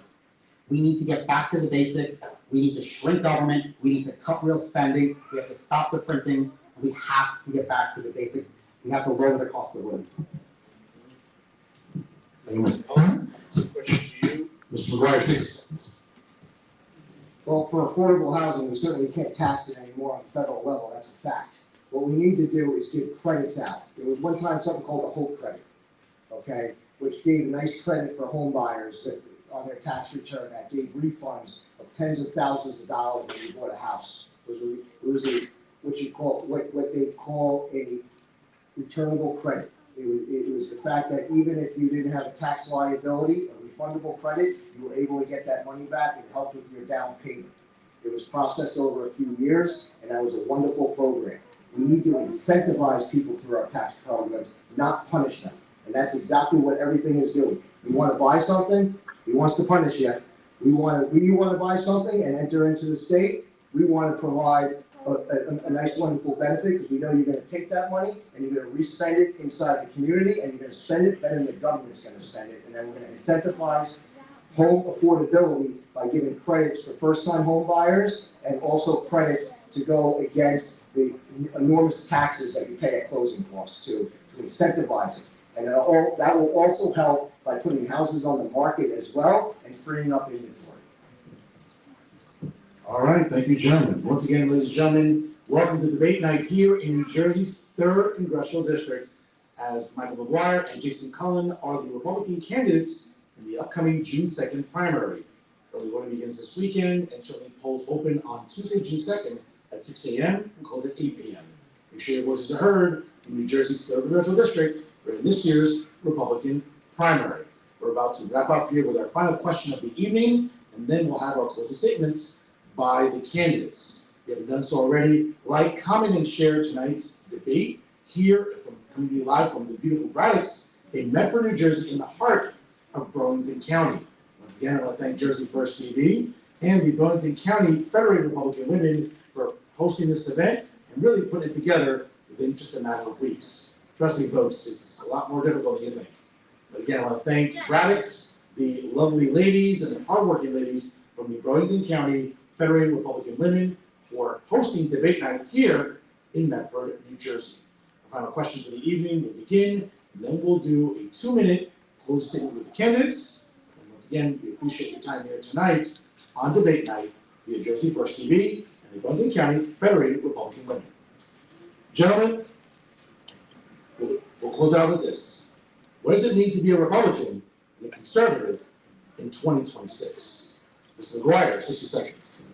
We need to get back to the basics. We need to shrink government. We need to cut real spending. We have to stop the printing. We have to get back to the basics. We have to lower the cost of living. Thank you, Mr. Cullen. Question to you, Mr. McGuire, 60 seconds. Well, for affordable housing, we certainly can't tax it anymore on the federal level, that's a fact. What we need to do is give credits out. There was one time something called a HOPE credit, okay, which gave a nice credit for home buyers that, on their tax return, that gave refunds of tens of thousands of dollars when you bought a house. It was what they call a returnable credit. It was the fact that even if you didn't have a tax liability, a refundable credit, you were able to get that money back and help with your down payment. It was processed over a few years, and that was a wonderful program. We need to incentivize people through our tax programs, not punish them. And that's exactly what everything is doing. You want to buy something, he wants to punish you. You want to buy something and enter into the state, we want to provide a nice, wonderful benefit, because we know you're going to take that money and you're going to re-spend it inside the community, and you're going to spend it better than the government's going to spend it. And then we're going to incentivize home affordability by giving credits for first-time home buyers, and also credits to go against the enormous taxes that you pay at closing costs to incentivize it. And that will also help by putting houses on the market as well and freeing up inventory. All right, thank you, gentlemen. Once again, ladies and gentlemen, welcome to debate night here in New Jersey's 3rd Congressional District, as Michael McGuire and Jason Cullen are the Republican candidates in the upcoming June 2nd primary. Early voting begins this weekend, and shortly polls open on Tuesday, June 2nd at 6 a.m. and close at 8 p.m. Make sure your voices are heard in New Jersey's 3rd Congressional District during this year's Republican primary. We're about to wrap up here with our final question of the evening, and then we'll have our closing statements by the candidates. If you haven't done so already, like, comment, and share tonight's debate here coming to you live from the beautiful Braddocks in Medford, New Jersey, in the heart of Burlington County. Once again, I want to thank Jersey First TV and the Burlington County Federated Republican Women for hosting this event and really putting it together within just a matter of weeks. Trust me, folks, it's a lot more difficult than you think. But again, I want to thank Braddock's, the lovely ladies and the hardworking ladies from the Burlington County Federated Republican Women for hosting debate night here in Medford, New Jersey. Our final question for the evening will begin, and then we'll do a 2-minute closing statement with the candidates. And once again, we appreciate your time here tonight on debate night via Jersey First TV and the Burlington County Federated Republican Women. Gentlemen, we'll close out with this. What does it mean to be a Republican and a conservative in 2026? Mr. McGuire, 60 seconds.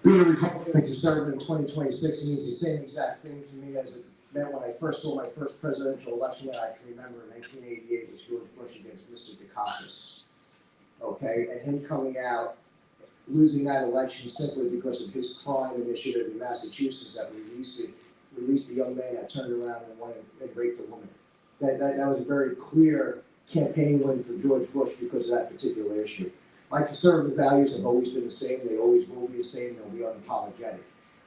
Being a Republican and conservative in 2026 means the same exact thing to me as it meant when I first saw my first presidential election that I can remember in 1988, was George Bush against Mr. Dukakis. Okay, and him coming out, losing that election simply because of his crime initiative in Massachusetts that released the young man that turned around and went and raped a woman. That was a very clear campaign win for George Bush because of that particular issue. My conservative values have always been the same. They always will be the same. They'll be unapologetic.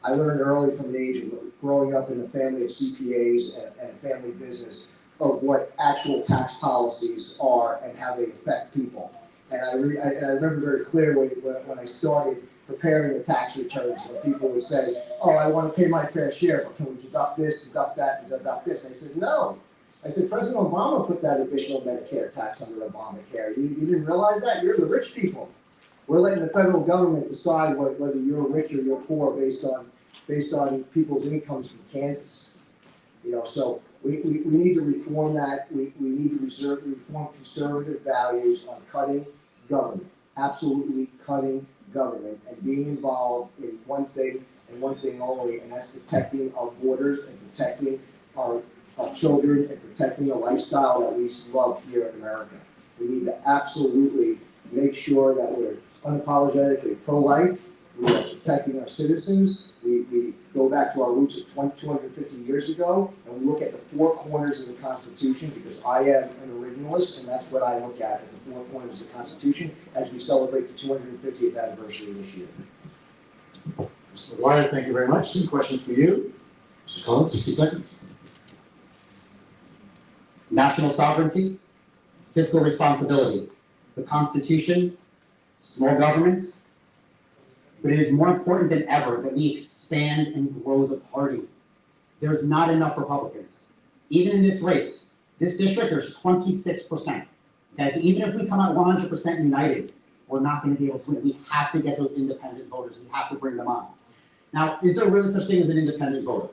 I learned early from the age of growing up in a family of CPAs and a family business of what actual tax policies are and how they affect people. And I remember very clearly when I started preparing the tax returns, when people would say, "Oh, I want to pay my fair share, but can we deduct this, deduct that, and deduct this?" I said, "No." I said, President Obama put that additional Medicare tax under Obamacare. You didn't realize that? You're the rich people. We're letting the federal government decide whether you're rich or you're poor based on people's incomes from Kansas. You know, so we need to reform that. We need to reform conservative values on cutting government, absolutely cutting government, and being involved in one thing and one thing only, and that's protecting our borders and protecting our children and protecting the lifestyle that we love here in America. We need to absolutely make sure that we're unapologetically pro-life. We are protecting our citizens. We go back to our roots of 250 years ago, and we look at the four corners of the Constitution, because I am an originalist, and that's what I look at the four corners of the Constitution as we celebrate the 250th anniversary this year. Mr. McGuire, thank you very much. Some questions for you. Mr. Cullen, 60 seconds. National sovereignty, fiscal responsibility, the Constitution, small government, but it is more important than ever that we expand and grow the party. there's not enough Republicans. Even in this race, this district, there's 26%. Okay, so even if we come out 100% united, we're not going to be able to win. We have to get those independent voters. We have to bring them on. Now, is there really such thing as an independent voter?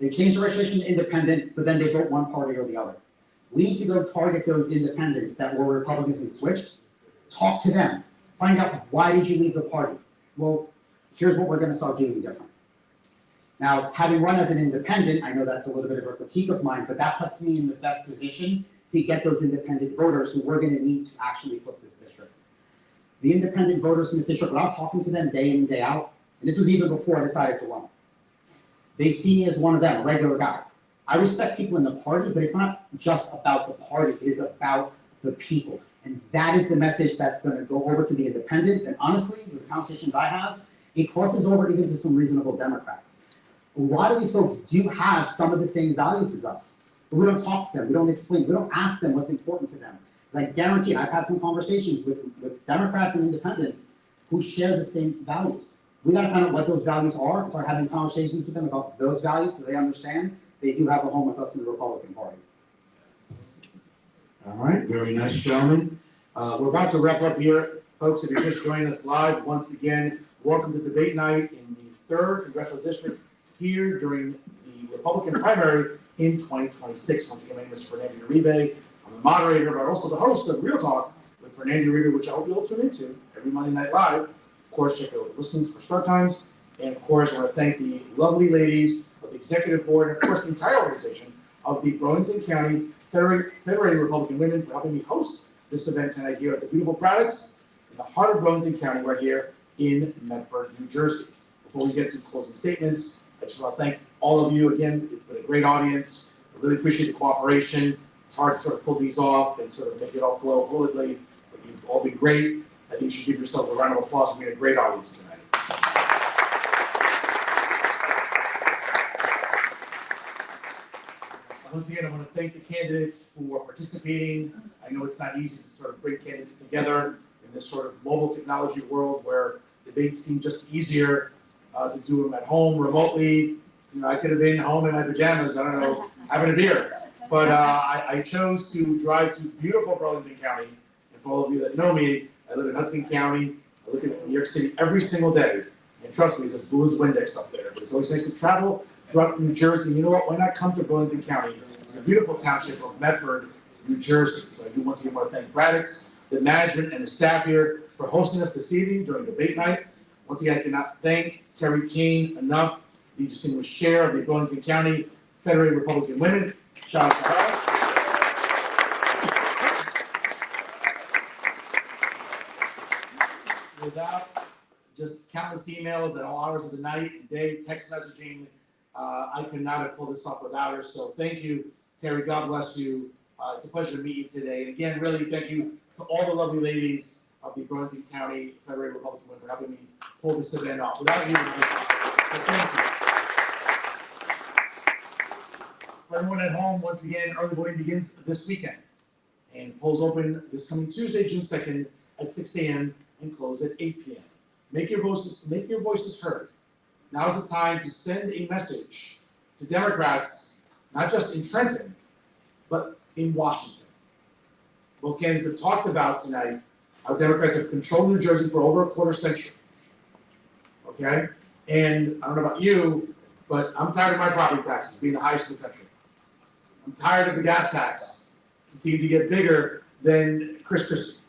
They change the registration to independent, but then they vote one party or the other. We need to go target those independents that were Republicans and switched, talk to them, find out why did you leave the party? Well, here's what we're going to start doing different. Now, having run as an independent, I know that's a little bit of a critique of mine, but that puts me in the best position to get those independent voters who we're going to need to actually flip this district. The independent voters in this district, when I'm talking to them day in and day out, and this was even before I decided to run, they see me as one of them, a regular guy. I respect people in the party, but it's not just about the party, it is about the people. And that is the message that's going to go over to the independents. And honestly, with the conversations I have, it crosses over even to some reasonable Democrats. A lot of these folks do have some of the same values as us, but we don't talk to them, we don't explain, we don't ask them what's important to them. I guarantee, I've had some conversations with Democrats and independents who share the same values. We gotta find out what those values are and start having conversations with them about those values so they understand they do have a home with us in the Republican Party. All right, very nice, gentlemen. We're about to wrap up here. Folks, if you're just joining us live, once again, welcome to debate night in the 3rd Congressional District here during the Republican primary in 2026. Once again, my name is Fernando Uribe. I'm the moderator, but also the host of Real Talk with Fernando Uribe, which I hope you'll tune into every Monday Night Live. Of course, check out the listings for start times. And of course, I want to thank the lovely ladies of the Executive Board and of course the entire organization of the Burlington County Federated Republican Women for helping me host this event tonight here at the beautiful Braddock in the heart of Burlington County right here in Medford, New Jersey. Before we get to closing statements, I just want to thank all of you again. It's been a great audience. I really appreciate the cooperation. It's hard to sort of pull these off and sort of make it all flow fluidly, but you've all been great. I think you should give yourselves a round of applause for being a great audience tonight. Once again, I want to thank the candidates for participating. I know it's not easy to sort of bring candidates together in this sort of mobile technology world where debates seem just easier to do them at home remotely. You know, I could have been home in my pajamas, I don't know, having a beer. But I chose to drive to beautiful Burlington County. And for all of you that know me, I live in Hudson County. I look at New York City every single day. And trust me, it's as blue as Windex up there. But it's always nice to travel throughout New Jersey. You know what? Why not come to Burlington County, the beautiful township of Medford, New Jersey? So I do once again want to thank Braddock, the management, and the staff here for hosting us this evening during debate night. Once again, I cannot thank Terry Kane enough, the distinguished chair of the Burlington County Federated Republican Women. Shout out to her. Without just countless emails at all hours of the night and day, text messaging, I could not have pulled this off without her. So thank you, Terry. God bless you. It's a pleasure to meet you today. And again, really thank you to all the lovely ladies of the Burlington County Federated Republican Women for helping me pull this event off. Without you, so thank you. For everyone at home, once again, early voting begins this weekend. And polls open this coming Tuesday, June 2nd at 6 a.m. and close at 8 p.m. Make your voices heard. Now is the time to send a message to Democrats, not just in Trenton, but in Washington. Both candidates have talked about tonight how Democrats have controlled New Jersey for over a quarter century. Okay? And I don't know about you, but I'm tired of my property taxes being the highest in the country. I'm tired of the gas tax continuing to get bigger than Chris Christie.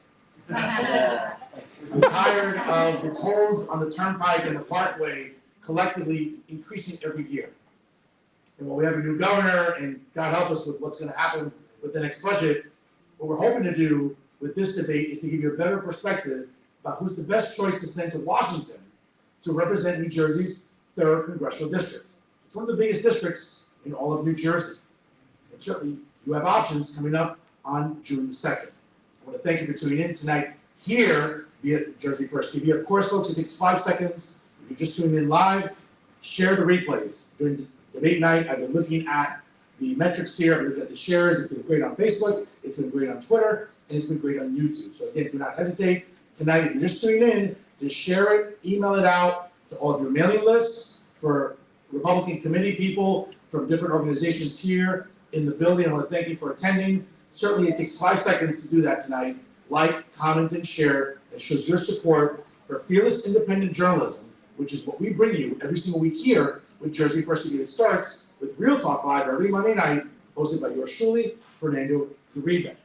I'm tired of the tolls on the turnpike and the parkway collectively increasing every year. And while we have a new governor, and God help us with what's going to happen with the next budget, what we're hoping to do with this debate is to give you a better perspective about who's the best choice to send to Washington to represent New Jersey's 3rd Congressional District. It's one of the biggest districts in all of New Jersey. And certainly, you have options coming up on June 2nd. I want to thank you for tuning in tonight here via Jersey First TV. Of course, folks, it takes 5 seconds. If you're just tuning in live, share the replays. During the debate night, I've been looking at the metrics here. I've been looking at the shares. It's been great on Facebook. It's been great on Twitter. And it's been great on YouTube. So again, do not hesitate tonight, if you're just tuning in, to share it, email it out to all of your mailing lists for Republican committee people, for from different organizations here in the building. I want to thank you for attending. Certainly, it takes 5 seconds to do that tonight. Like, comment, and share. It shows your support for fearless independent journalism, which is what we bring you every single week here with Jersey First TV. It starts with Real Talk Live every Monday night, hosted by yours truly, Fernando Uribe.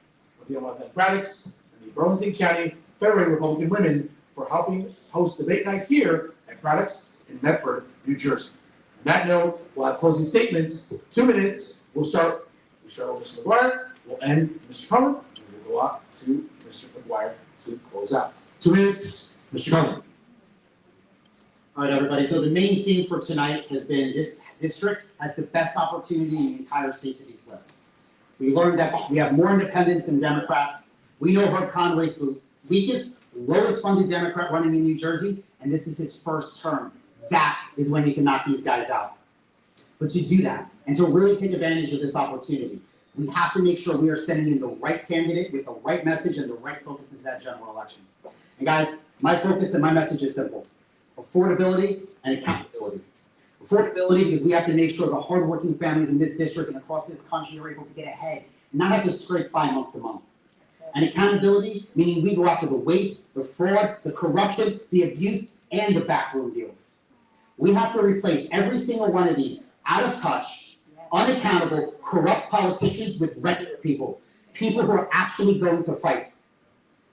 I want to thank Braddock's and the Burlington County Federated Republican Women for helping host debate night here at Braddock's in Medford, New Jersey. On that note, we'll have closing statements, 2 minutes. We'll start with Mr. McGuire, we'll end with Mr. Cullen, and we'll go up to Mr. McGuire to close out. 2 minutes, Mr. Cullen. All right, everybody, so the main theme for tonight has been this district has the best opportunity in the entire state to be flipped. We learned that we have more independents than Democrats. We know Herb Conway's the weakest, lowest funded Democrat running in New Jersey, and this is his first term. That is when you can knock these guys out. But to do that, and to really take advantage of this opportunity, we have to make sure we are sending in the right candidate with the right message and the right focus into that general election. And guys, my focus and my message is simple. Affordability and accountability. Affordability because we have to make sure the hardworking families in this district and across this country are able to get ahead and not have to scrape by month to month. And accountability, meaning we go after the waste, the fraud, the corruption, the abuse, and the backroom deals. We have to replace every single one of these out of touch, unaccountable, corrupt politicians with regular people, people who are actually going to fight.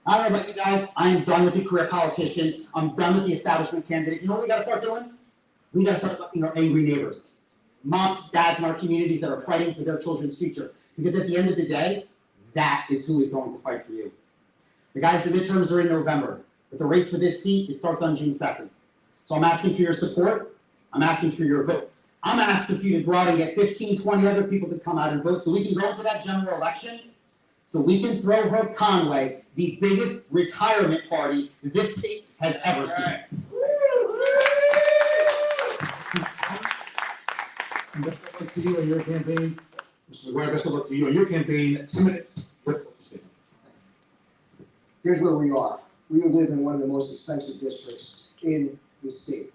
I don't know about you guys, I am done with the career politicians, I'm done with the establishment candidates. You know what we gotta start doing? We gotta start electing our angry neighbors. Moms, dads in our communities that are fighting for their children's future. Because at the end of the day, that is who is going to fight for you. The guys, the midterms are in November, but the race for this seat, it starts on June 2nd. So I'm asking for your support, I'm asking for your vote. I'm asking for you to go out and get 15, 20 other people to come out and vote so we can go into that general election, so we can throw Herb Conway the biggest retirement party this state has ever seen. And best of luck to you and your campaign. Mr. McGuire, best of luck to you and your campaign. 2 minutes. Here's where we are. We live in one of the most expensive districts in the state.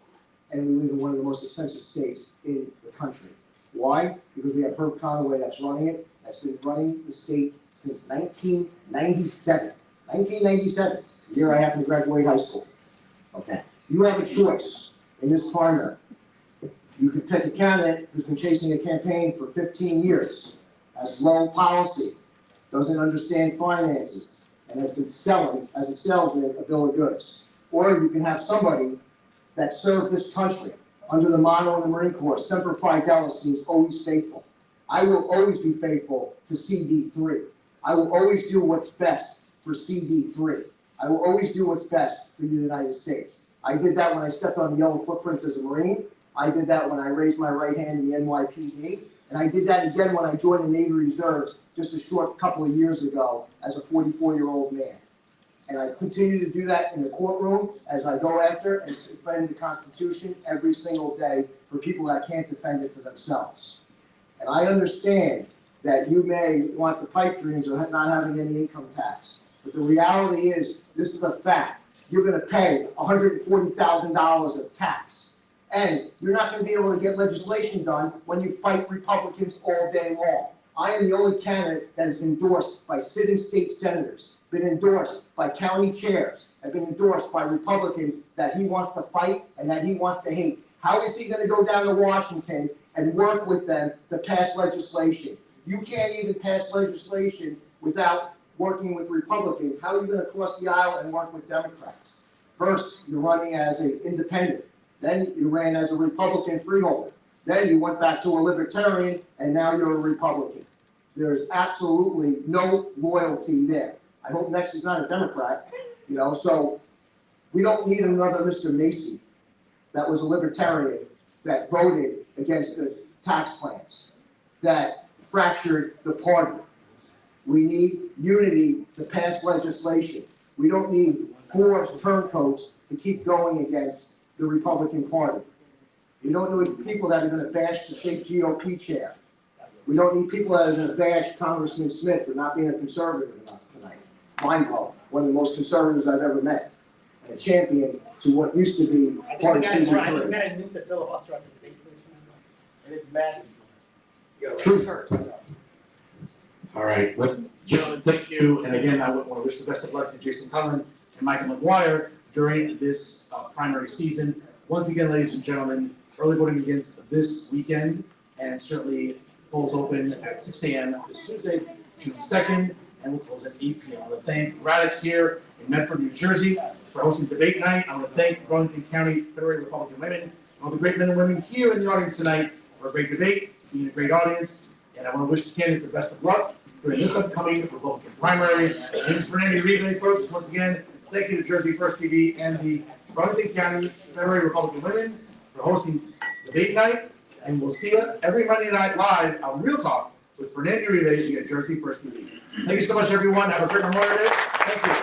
And we live in one of the most expensive states in the country. Why? Because we have Herb Conway that's running it, that's been running the state since 1997. 1997, the year I happened to graduate high school. Okay. You have a choice in this primary. You could pick a candidate who's been chasing a campaign for 15 years, has low policy, doesn't understand finances, and has been selling as a salesman a bill of goods. Or you can have somebody that served this country under the motto in the Marine Corps, Semper Fidelis, means always faithful. I will always be faithful to CD-3. I will always do what's best for CD-3. I will always do what's best for the United States. I did that when I stepped on the yellow footprints as a Marine. I did that when I raised my right hand in the NYPD. And I did that again when I joined the Navy Reserves just a short couple of years ago as a 44-year-old man. And I continue to do that in the courtroom as I go after and defend the Constitution every single day for people that can't defend it for themselves. And I understand that you may want the pipe dreams of not having any income tax. But the reality is, this is a fact. You're gonna pay $140,000 of tax. And you're not gonna be able to get legislation done when you fight Republicans all day long. I am the only candidate that has been endorsed by sitting state senators, been endorsed by county chairs, have been endorsed by Republicans that he wants to fight and that he wants to hate. How is he gonna go down to Washington and work with them to pass legislation? You can't even pass legislation without working with Republicans. How are you gonna cross the aisle and work with Democrats? First, you're running as an independent. Then you ran as a Republican freeholder. Then you went back to a libertarian, and now you're a Republican. There's absolutely no loyalty there. I hope next is not a Democrat, so we don't need another Mr. Macy that was a libertarian that voted against the tax plans, that fractured the party. We need unity to pass legislation. We don't need 4 turncoats to keep going against the Republican Party. We don't need people that are going to bash the state GOP chair. We don't need people that are going to bash Congressman Smith for not being a conservative enough tonight. Mind blowing. One of the most conservatives I've ever met. And a champion to what used to be part of CD-3. I think we gotta move the filibuster up to debate, please. It is mess. All right, well, gentlemen, thank you. And again, I would want to wish the best of luck to Jason Cullen and Michael McGuire during this primary season. Once again, ladies and gentlemen, early voting begins this weekend, and certainly polls open at 6 a.m. this Tuesday, June 2nd, and we'll close at 8 p.m. I want to thank Braddock here in Medford, New Jersey, for hosting debate night. I want to thank Burlington County Federated Republican Women and all the great men and women here in the audience tonight for a great debate, being a great audience. And I want to wish the candidates the best of luck during this upcoming Republican primary. Thanks for any relay, folks. Once again, thank you to Jersey First TV and the Burlington County Federated Republican Women for hosting debate night. And we'll see you every Monday night live on Real Talk with Fernando Uribe via Jersey First TV. Thank you so much, everyone. Have a great Memorial Day. Thank you.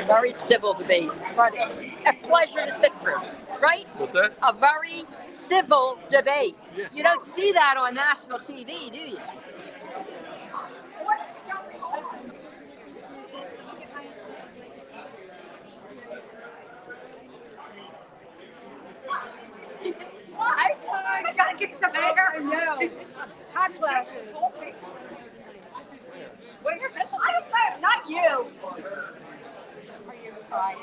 Very civil debate, but a pleasure to sit through, right? What's that? A very civil debate. Yeah. You don't see that on national TV, do you? What? I gotta get some air. I know. Hot flashes. What are your business? I don't know, not you. Are you tired?